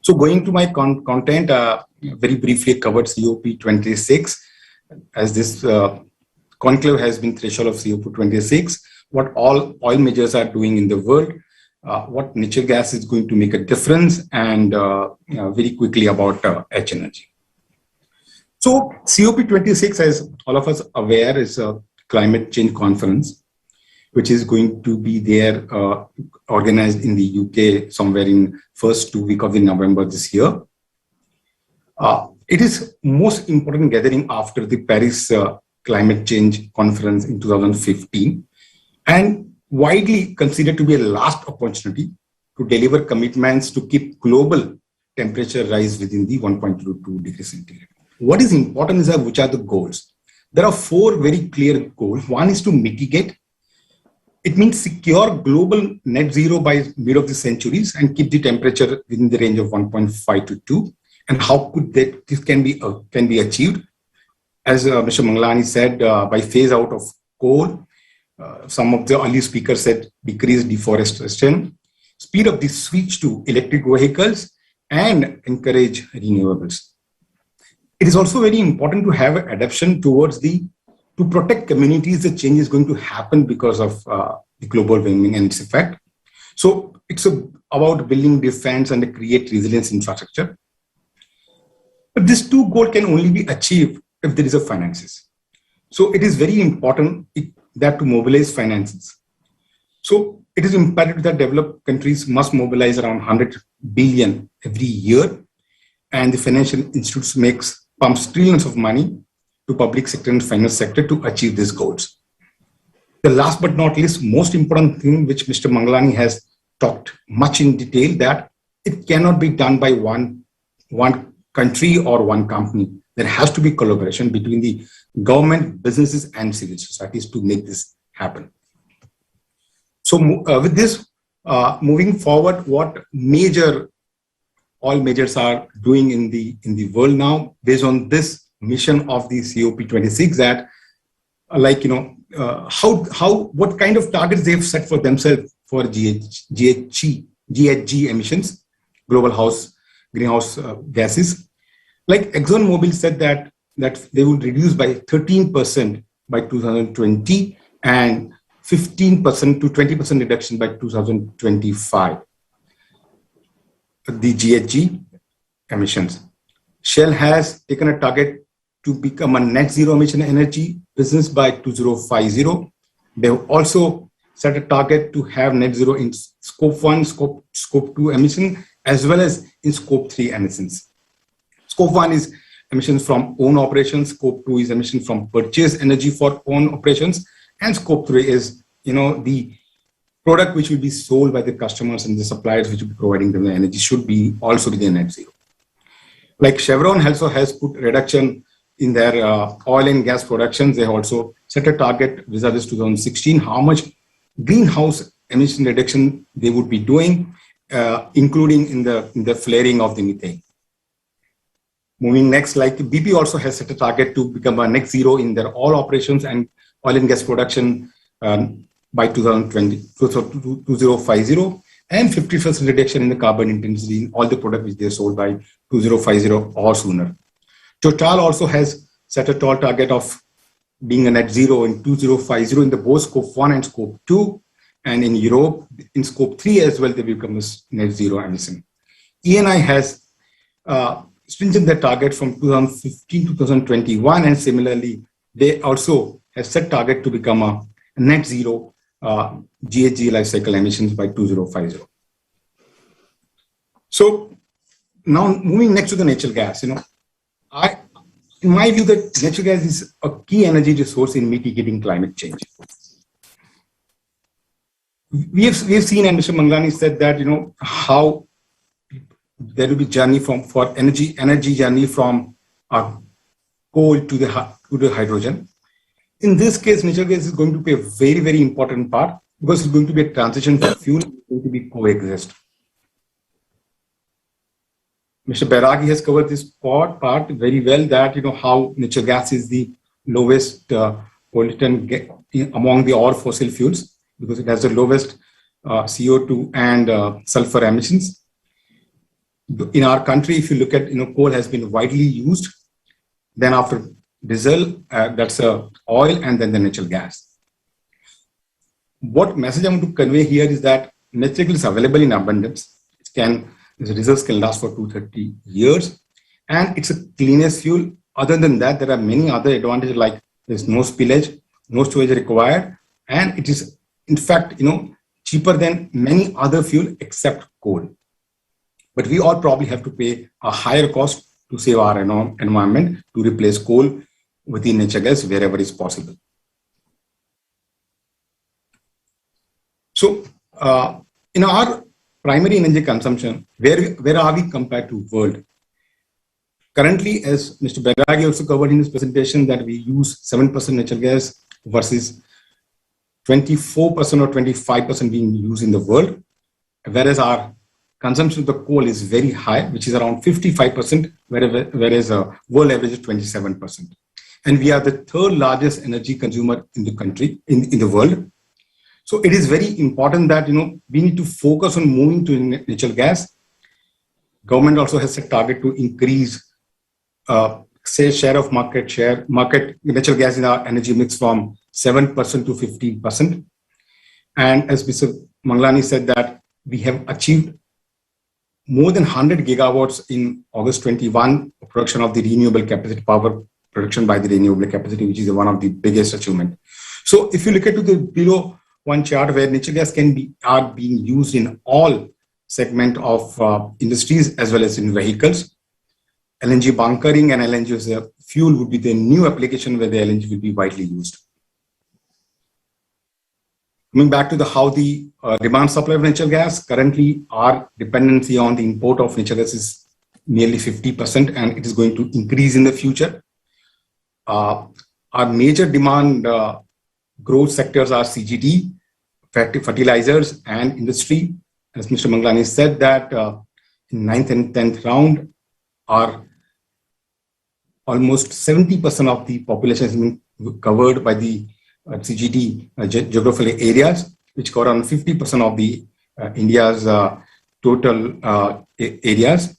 So going to my content, very briefly covered COP26, as this conclave has been threshold of COP26, what all oil majors are doing in the world, what natural gas is going to make a difference, and very quickly about H energy. So COP26, as all of us are aware, is a climate change conference, which is going to be there, organized in the UK somewhere in first 2 weeks of November this year. It is most important gathering after the Paris climate change conference in 2015, and widely considered to be a last opportunity to deliver commitments to keep global temperature rise within the 1.22 degrees centigrade. What is important is which are the goals. There are 4 very clear goals. One is to mitigate. It means secure global net zero by mid of the centuries and keep the temperature within the range of 1.5 to 2. And how could this can be achieved? As Mr. Manglani said, by phase out of coal. Some of the early speakers said decrease deforestation, speed up the switch to electric vehicles, and encourage renewables. It is also very important to have an adaptation towards to protect communities. The change is going to happen because of the global warming and its effect. So it's about building defense and create resilience infrastructure. But these 2 goals can only be achieved if there is a finances. So it is very important that to mobilize finances. So it is imperative that developed countries must mobilize around 100 billion every year, and the financial institutes pumps trillions of money to public sector and finance sector to achieve these goals. The last but not least, most important thing which Mr. Manglani has talked much in detail, that it cannot be done by one country or one company. There has to be collaboration between the government, businesses, and civil societies to make this happen. So with this, moving forward, what all majors are doing in the world now, based on this mission of the COP26, that what kind of targets they've set for themselves for GHG emissions, global greenhouse gases. Like ExxonMobil said that they would reduce by 13% by 2020 and 15% to 20% reduction by 2025. The GHG emissions. Shell has taken a target to become a net zero emission energy business by 2050. They have also set a target to have net zero in scope 1, scope 2 emission, as well as in scope 3 emissions. Scope 1 is emissions from own operations, scope 2 is emissions from purchased energy for own operations, and scope 3 is the product which will be sold by the customers and the suppliers which will be providing them the energy should be also be the net zero. Like Chevron also has put reduction in their oil and gas productions. They also set a target vis-a-vis 2016, how much greenhouse emission reduction they would be doing, including in the flaring of the methane. Moving next, like BP also has set a target to become a net zero in their all operations and oil and gas production by 2050, and 50% reduction in the carbon intensity in all the products which they sold by 2050 or sooner. Total also has set a tall target of being a net zero in 2050 in the both scope 1 and scope 2, and in Europe in scope 3 as well they become a net zero emission. ENI has stringent their target from 2015 to 2021, and similarly they also have set target to become a net zero GHG life cycle emissions by 2050. So now moving next to the natural gas, in my view, that natural gas is a key energy resource in mitigating climate change. We have seen, and Mr. Manglani said that, how there will be journey for energy journey from coal to the hydrogen. In this case, natural gas is going to be a very, very important part because it's going to be a transition from fuel, it's going to be coexist. Mr. Bairagi has covered this part very well, that how natural gas is the lowest pollutant among all fossil fuels because it has the lowest CO2 and sulfur emissions. In our country, if you look at, coal has been widely used. Then after diesel, that's oil, and then the natural gas. What message I want to convey here is that natural gas is available in abundance. The reserves can last for 230 years, and it's a cleanest fuel. Other than that, there are many other advantages, like there's no spillage, no storage required, and it is, in fact, cheaper than many other fuel except coal. But we all probably have to pay a higher cost to save our environment to replace coal with the natural gas wherever is possible. So, in our primary energy consumption, where are we compared to world? Currently, as Mr. Bairagi also covered in his presentation, that we use 7% natural gas versus 24% or 25% being used in the world, whereas our consumption of the coal is very high, which is around 55%, whereas world average is 27%. And we are the third largest energy consumer in the country, in the world. So it is very important that, we need to focus on moving to natural gas. Government also has a target to increase, share of market natural gas in our energy mix from 7% to 15%. And as Mr. Manglani said, that we have achieved more than 100 gigawatts in August 21 production of the renewable capacity, power production by the renewable capacity, which is one of the biggest achievement. So if you look at the below one chart where natural gas are being used in all segment of industries as well as in vehicles. LNG bunkering and LNG as a fuel would be the new application where the LNG will be widely used. Coming back to how the demand supply of natural gas, currently our dependency on the import of natural gas is nearly 50%, and it is going to increase in the future. Our major demand growth sectors are CGD, fertilizers, and industry. As Mr. Manglani said, that in 9th and 10th round, are almost 70% of the population has been covered by the CGD geographical areas, which cover around 50% of the India's total areas.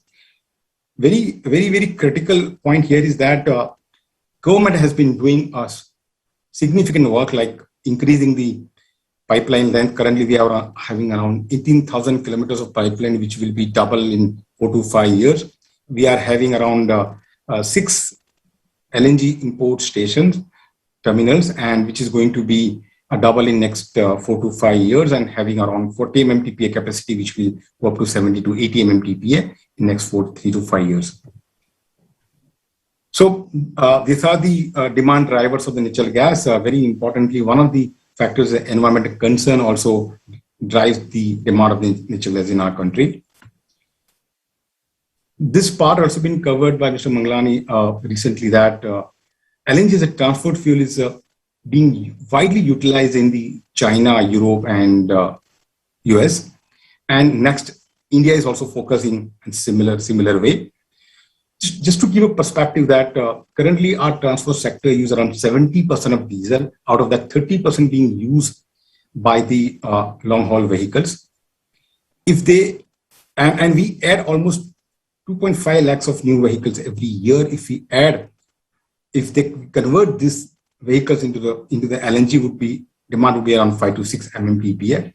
Very critical point here is that government has been doing significant work, like increasing the pipeline length. Currently, we are having around 18,000 kilometers of pipeline, which will be double in 4 to 5 years. We are having around 6 LNG import stations, terminals, and which is going to be a double in next 4 to 5 years, and having around 40 MMTPA capacity, which will go up to 70 to 80 MMTPA in next 3 to 5 years. So these are the demand drivers of the natural gas. Very importantly, one of the factors, environmental concern, also drives the demand of the natural gas in our country. This part also been covered by Mr. Manglani recently, that LNG as a transport fuel is being widely utilized in the China, Europe, and US. And next, India is also focusing in similar way. Just to give a perspective, that currently our transport sector uses around 70% of diesel, out of that 30% being used by the long-haul vehicles. If they, and we add almost 2.5 lakhs of new vehicles every year. If they convert these vehicles into the LNG, demand would be around 5 to 6 MMTPA.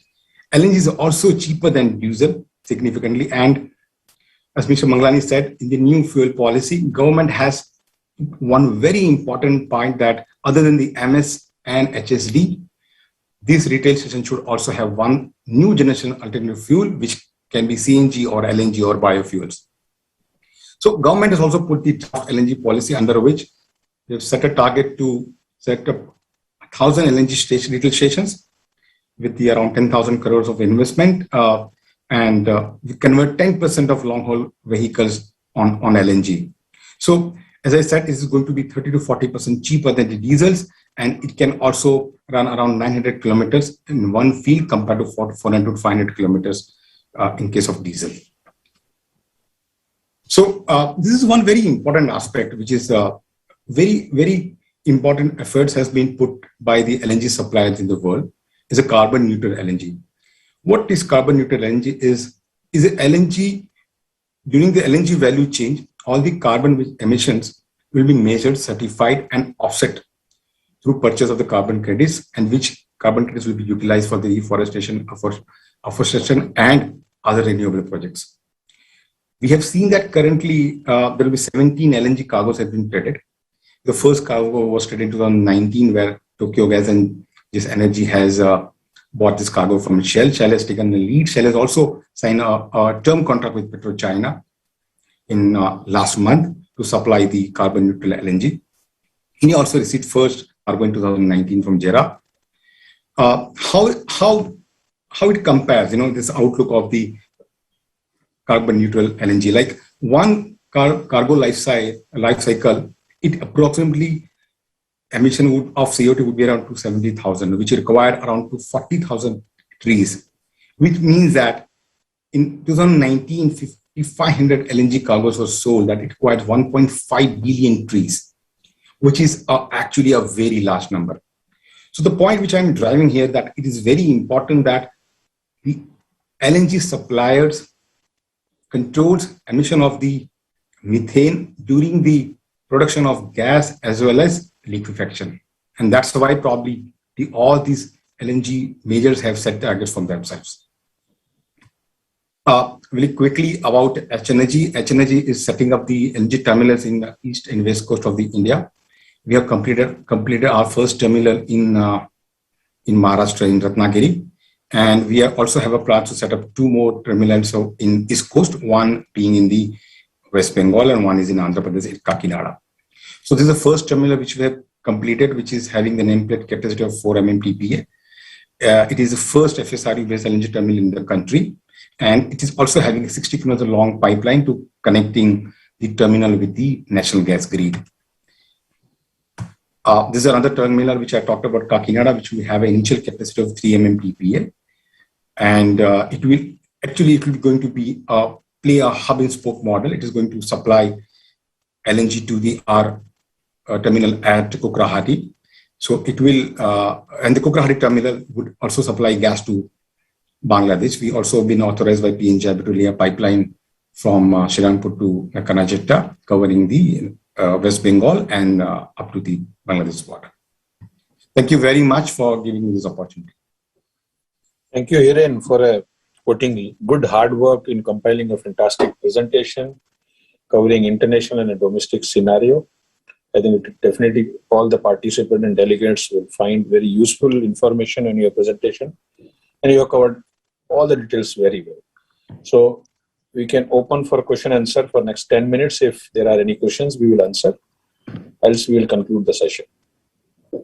LNG is also cheaper than diesel significantly, and as Mr. Manglani said, in the new fuel policy, government has one very important point, that other than the MS and HSD, these retail stations should also have one new generation alternative fuel, which can be CNG or LNG or biofuels. So government has also put the draft LNG policy under which they've set a target to set up 1,000 LNG retail stations with the around 10,000 crores of investment, and we convert 10% of long-haul vehicles on LNG. So as I said, this is going to be 30 to 40% cheaper than the diesels, and it can also run around 900 kilometers in one field compared to 400 to 500 kilometers in case of diesel. So this is one very important aspect, which is very, very important efforts has been put by the LNG suppliers in the world, is a carbon neutral LNG. What is carbon neutral LNG is LNG, during the LNG value chain, all the carbon emissions will be measured, certified, and offset through purchase of the carbon credits, and which carbon credits will be utilized for the reforestation, afforestation, and other renewable projects. We have seen that currently there will be 17 LNG cargoes have been traded. The first cargo was traded in 2019, where Tokyo Gas and This Energy has bought this cargo from Shell. Shell has taken the lead. Shell has also signed a term contract with PetroChina in last month to supply the carbon neutral LNG. He also received first cargo in 2019 from JERA. How it compares, this outlook of the carbon neutral LNG, like one cargo life cycle, it approximately emission of CO2 would be around 270,000, which required around 40,000 trees, which means that in 2019, 5,500 LNG cargoes were sold, that it requires 1.5 billion trees, which is actually a very large number. So the point which I'm driving here, that it is very important that the LNG suppliers controls emission of the methane during the production of gas as well as liquefaction. And that's why probably all these LNG majors have set targets from themselves. Really quickly about H Energy. H Energy is setting up the LNG terminals in the east and west coast of the India. We have completed our first terminal in Maharashtra, in Ratnagiri. And we also have a plan to set up 2 more terminals in East Coast, one being in the West Bengal and one is in Andhra Pradesh, in Kakinada. So this is the first terminal which we have completed, which is having the nameplate capacity of 4 MMTPA. It is the first FSRU-based LNG terminal in the country. And it is also having a 60 kilometer long pipeline to connecting the terminal with the national gas grid. This is another terminal which I talked about, Kakinada, which will have an initial capacity of 3 MMTPA. And it will be going to be play a hub and spoke model. It is going to supply LNG to our terminal at Kokrahati. So it will, and the Kokrahati terminal would also supply gas to Bangladesh. We also been authorized by PNGRB to lay a pipeline from Srirangpur to Kanajetta, covering the West Bengal and up to the Bangladesh border. Thank you very much for giving me this opportunity. Thank you, Hiren, for putting good hard work in compiling a fantastic presentation covering international and a domestic scenario. I think definitely all the participants and delegates will find very useful information in your presentation, and you have covered all the details very well. So we can open for question and answer for next 10 minutes. If there are any questions, we will answer. Else we will conclude the session. If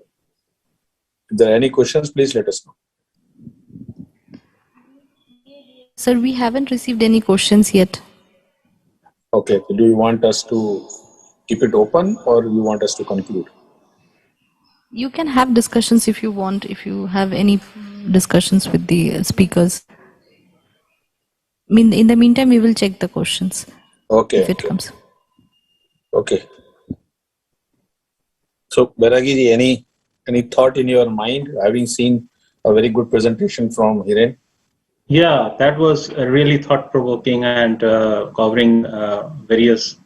there are any questions, please let us know. Sir, we haven't received any questions yet. Okay. Do you want us to keep it open or you want us to conclude? You can have discussions if you want, if you have any discussions with the speakers. I mean, in the meantime, we will check the questions. Okay. If it comes. Okay. So, Bairagi, any thought in your mind, having seen a very good presentation from Hiren? Yeah, that was really thought-provoking and covering various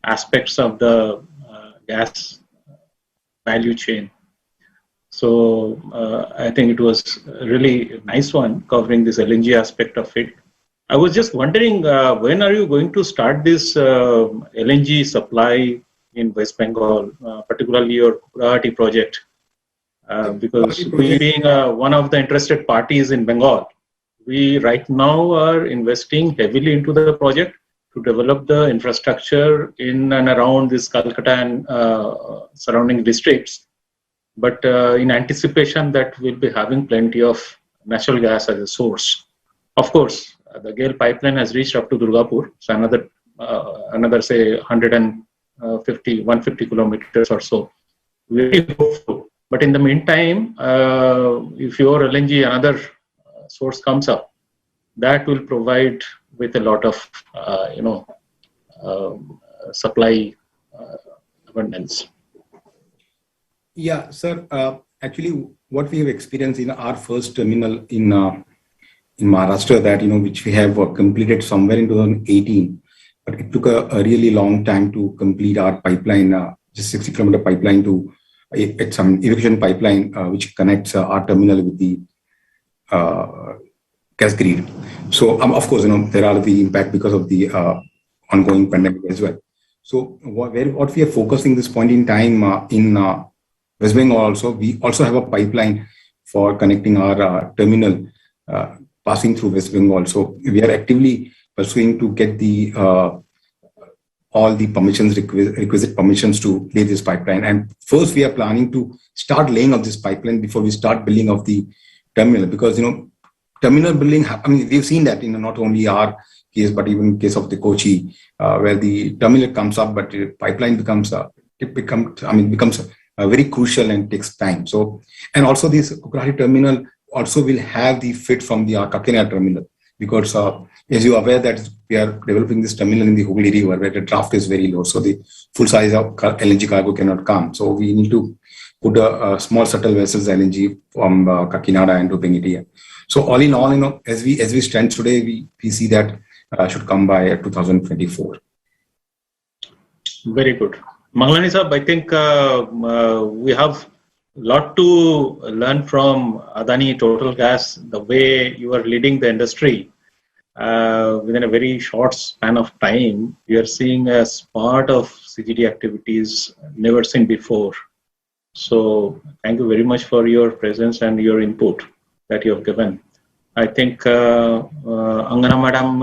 aspects of the gas value chain. So I think it was a really nice one covering this LNG aspect of it. I was just wondering, when are you going to start this LNG supply in West Bengal, particularly your Guwahati project? Because we being one of the interested parties in Bengal, We right now are investing heavily into the project to develop the infrastructure in and around this Calcutta and surrounding districts. But in anticipation that we'll be having plenty of natural gas as a source. Of course, the GAIL pipeline has reached up to Durgapur, so another say 150 kilometers or so. Very hopeful. But in the meantime, if your LNG, another source comes up, that will provide with a lot of, supply abundance. Yeah, sir. Actually, what we have experienced in our first terminal in Maharashtra, that which we have completed somewhere in 2018, but it took a really long time to complete our pipeline, just 60-kilometer pipeline to it's some irrigation pipeline which connects our terminal with the gas grid. So, of course, there are the impact because of the ongoing pandemic as well. So, what we are focusing this point in time in West Bengal also, we also have a pipeline for connecting our terminal passing through West Bengal. So, we are actively pursuing to get the all the permissions, requisite permissions to lay this pipeline. And first, we are planning to start laying of this pipeline before we start building of the terminal, because terminal building. I mean, we've seen that in not only our case, but even in case of the Kochi, where the terminal comes up, but the pipeline becomes very crucial and takes time. So, and also this Conclave terminal also will have the fit from the Kakinada terminal, because as you are aware that we are developing this terminal in the Hooghly River where the draft is very low, so the full size of LNG cargo cannot come. So we need to put a small shuttle vessels LNG from Kakinada and to bring it here. So all in all, as we stand today, we see that should come by 2024. Very good. Manglani Sahab, I think we have a lot to learn from Adani Total Gas, the way you are leading the industry. Within a very short span of time, we are seeing as part of CGD activities never seen before. So thank you very much for your presence and your input that you have given. I think Angana Madam,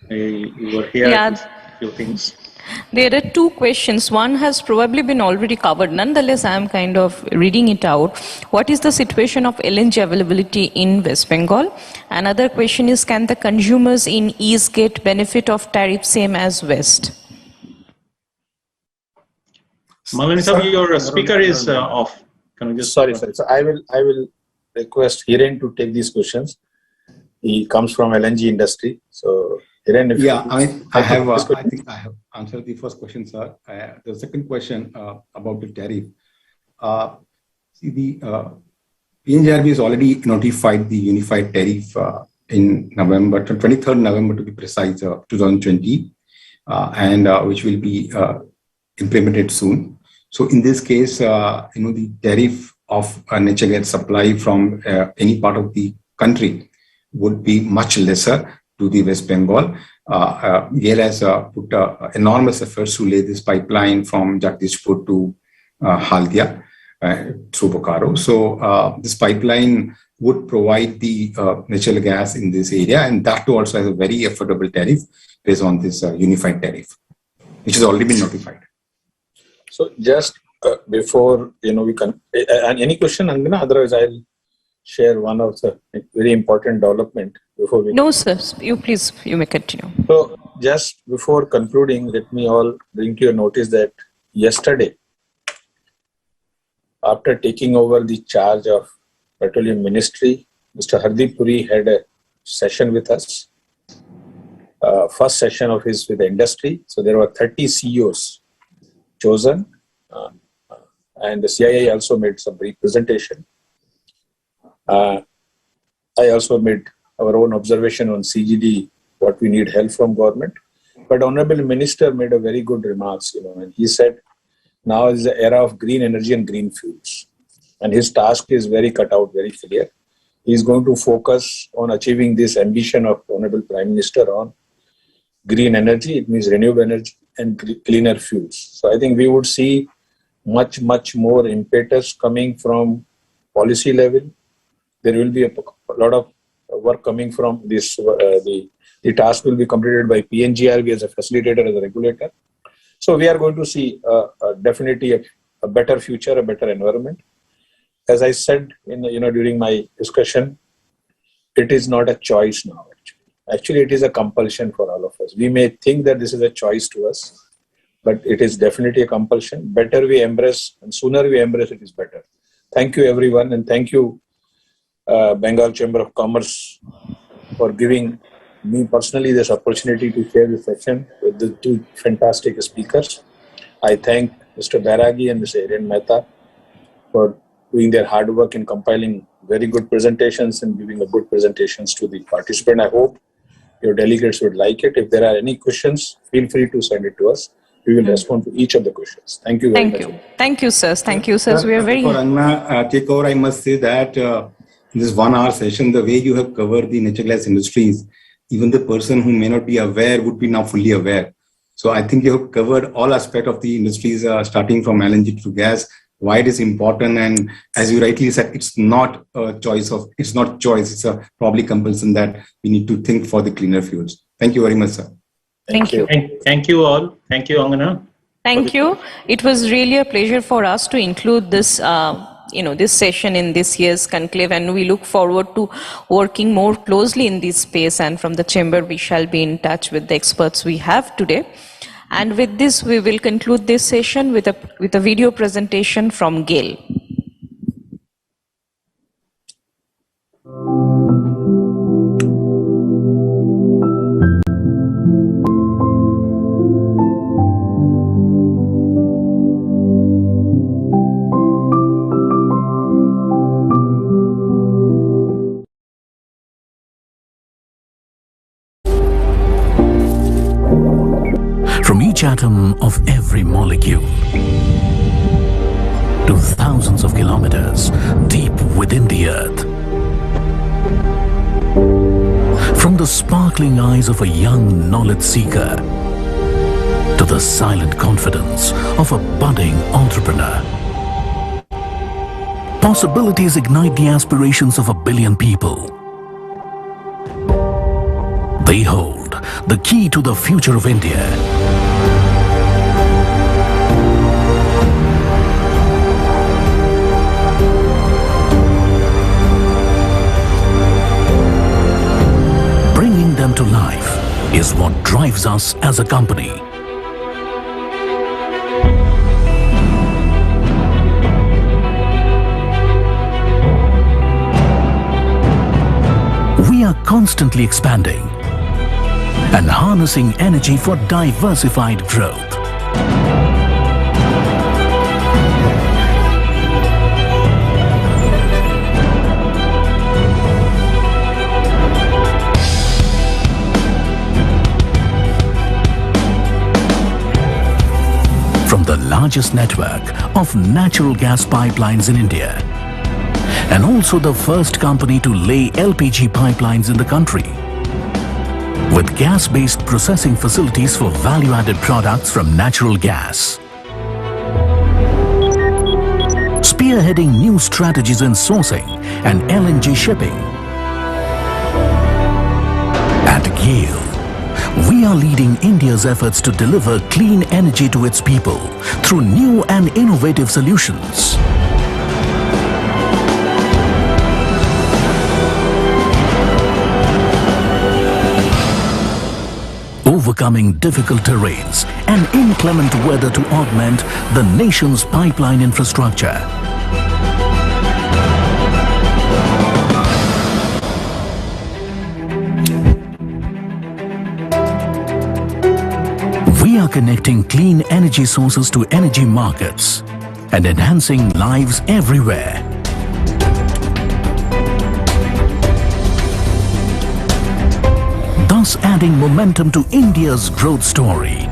you were here. Yeah. A few things. There are two questions. One has probably been already covered. Nonetheless, I am kind of reading it out. What is the situation of LNG availability in West Bengal? Another question is, can the consumers in East get benefit of tariff same as West? Manglani Sahab, your speaker is off. Can you just Sorry. So I will request Hiren to take these questions. He comes from LNG industry. So Hiren, if I think I have answered the first question, sir. The second question about the tariff. See, the PNGRB has already notified the unified tariff in November, 23rd November to be precise, 2020, and which will be implemented soon. So in this case, the tariff of natural gas supply from any part of the country would be much lesser to the West Bengal. GAIL has put enormous efforts to lay this pipeline from Jagdishpur to Haldia through Bokaro. So this pipeline would provide the natural gas in this area, and that too also has a very affordable tariff based on this unified tariff, which has already been notified. So just before we can, and any question, Angana? Otherwise, I'll share one of the very important development before we. No, sir. You may continue. So just before concluding, let me all bring to your notice that yesterday, after taking over the charge of Petroleum Ministry, Mr. Hardeep Puri had a session with us. First session of his with the industry. So there were 30 CEOs chosen, and the CII also made some brief presentation. I also made our own observation on CGD, what we need help from government. But Honorable Minister made a very good remarks, and he said, now is the era of green energy and green fuels. And his task is very cut out, very clear. He is going to focus on achieving this ambition of Honorable Prime Minister on green energy. It means renewable energy and cleaner fuels. So I think we would see much, much more impetus coming from policy level. There will be a lot of work coming from this. The task will be completed by PNGRB as a facilitator, as a regulator. So we are going to see definitely a better future, a better environment. As I said during my discussion, it is not a choice now. Actually, it is a compulsion for all of us. We may think that this is a choice to us, but it is definitely a compulsion. Better we embrace, and sooner we embrace it is better. Thank you, everyone, and thank you, Bengal Chamber of Commerce, for giving me personally this opportunity to share this session with the two fantastic speakers. I thank Mr. Bairagi and Mr. Hiren Mehta for doing their hard work in compiling very good presentations and giving a good presentations to the participant. I hope your delegates would like it. If there are any questions, feel free to send it to us. We will respond to each of the questions. Thank you very much. Thank you, sirs. Thank you, sirs. We are very... For Angna, take over, I must say that in this 1 hour session, the way you have covered the natural gas industries, even the person who may not be aware would be now fully aware. So I think you have covered all aspects of the industries, starting from LNG to gas, why it is important. And as you rightly said, it's not a choice, it's a probably compulsion that we need to think for the cleaner fuels. Thank you very much, sir. Thank you. Thank you all. Thank you, Angana. Thank you. It was really a pleasure for us to include this, this session in this year's conclave, and we look forward to working more closely in this space. And from the chamber, we shall be in touch with the experts we have today. And with this, we will conclude this session with a video presentation from Gail. From each atom of every molecule to thousands of kilometers deep within the earth, from the sparkling eyes of a young knowledge seeker to the silent confidence of a budding entrepreneur, possibilities ignite the aspirations of 1 billion people. They hold the key to the future of India. Bringing them to life is what drives us as a company. We are constantly expanding and harnessing energy for diversified growth. From the largest network of natural gas pipelines in India, and also the first company to lay LPG pipelines in the country, with gas-based processing facilities for value-added products from natural gas. Spearheading new strategies in sourcing and LNG shipping. At GAIL, we are leading India's efforts to deliver clean energy to its people through new and innovative solutions. Overcoming difficult terrains and inclement weather to augment the nation's pipeline infrastructure. We are connecting clean energy sources to energy markets and enhancing lives everywhere. Thus adding momentum to India's growth story.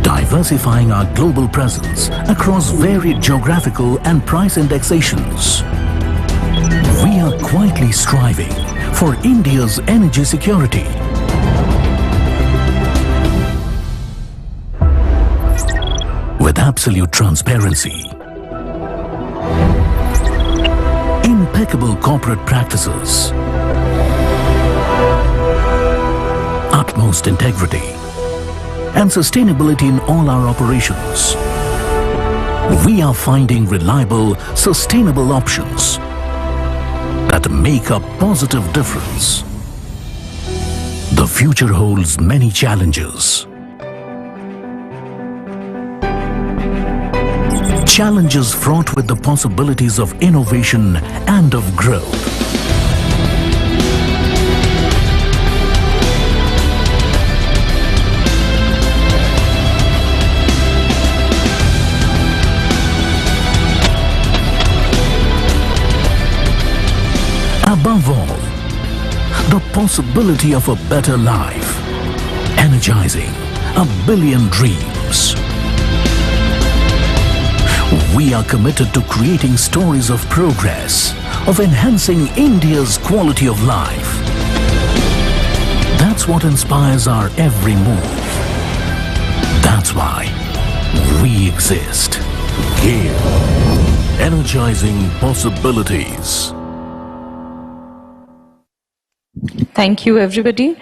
Diversifying our global presence across varied geographical and price indexations. We are quietly striving for India's energy security. with absolute transparency, impeccable corporate practices, utmost integrity, and sustainability in all our operations. We are finding reliable, sustainable options that make a positive difference. The future holds many challenges. Challenges fraught with the possibilities of innovation and of growth. Above all, the possibility of a better life, energizing a billion dreams. We are committed to creating stories of progress, of enhancing India's quality of life. That's what inspires our every move. That's why we exist. GAIL, energizing possibilities. Thank you, everybody.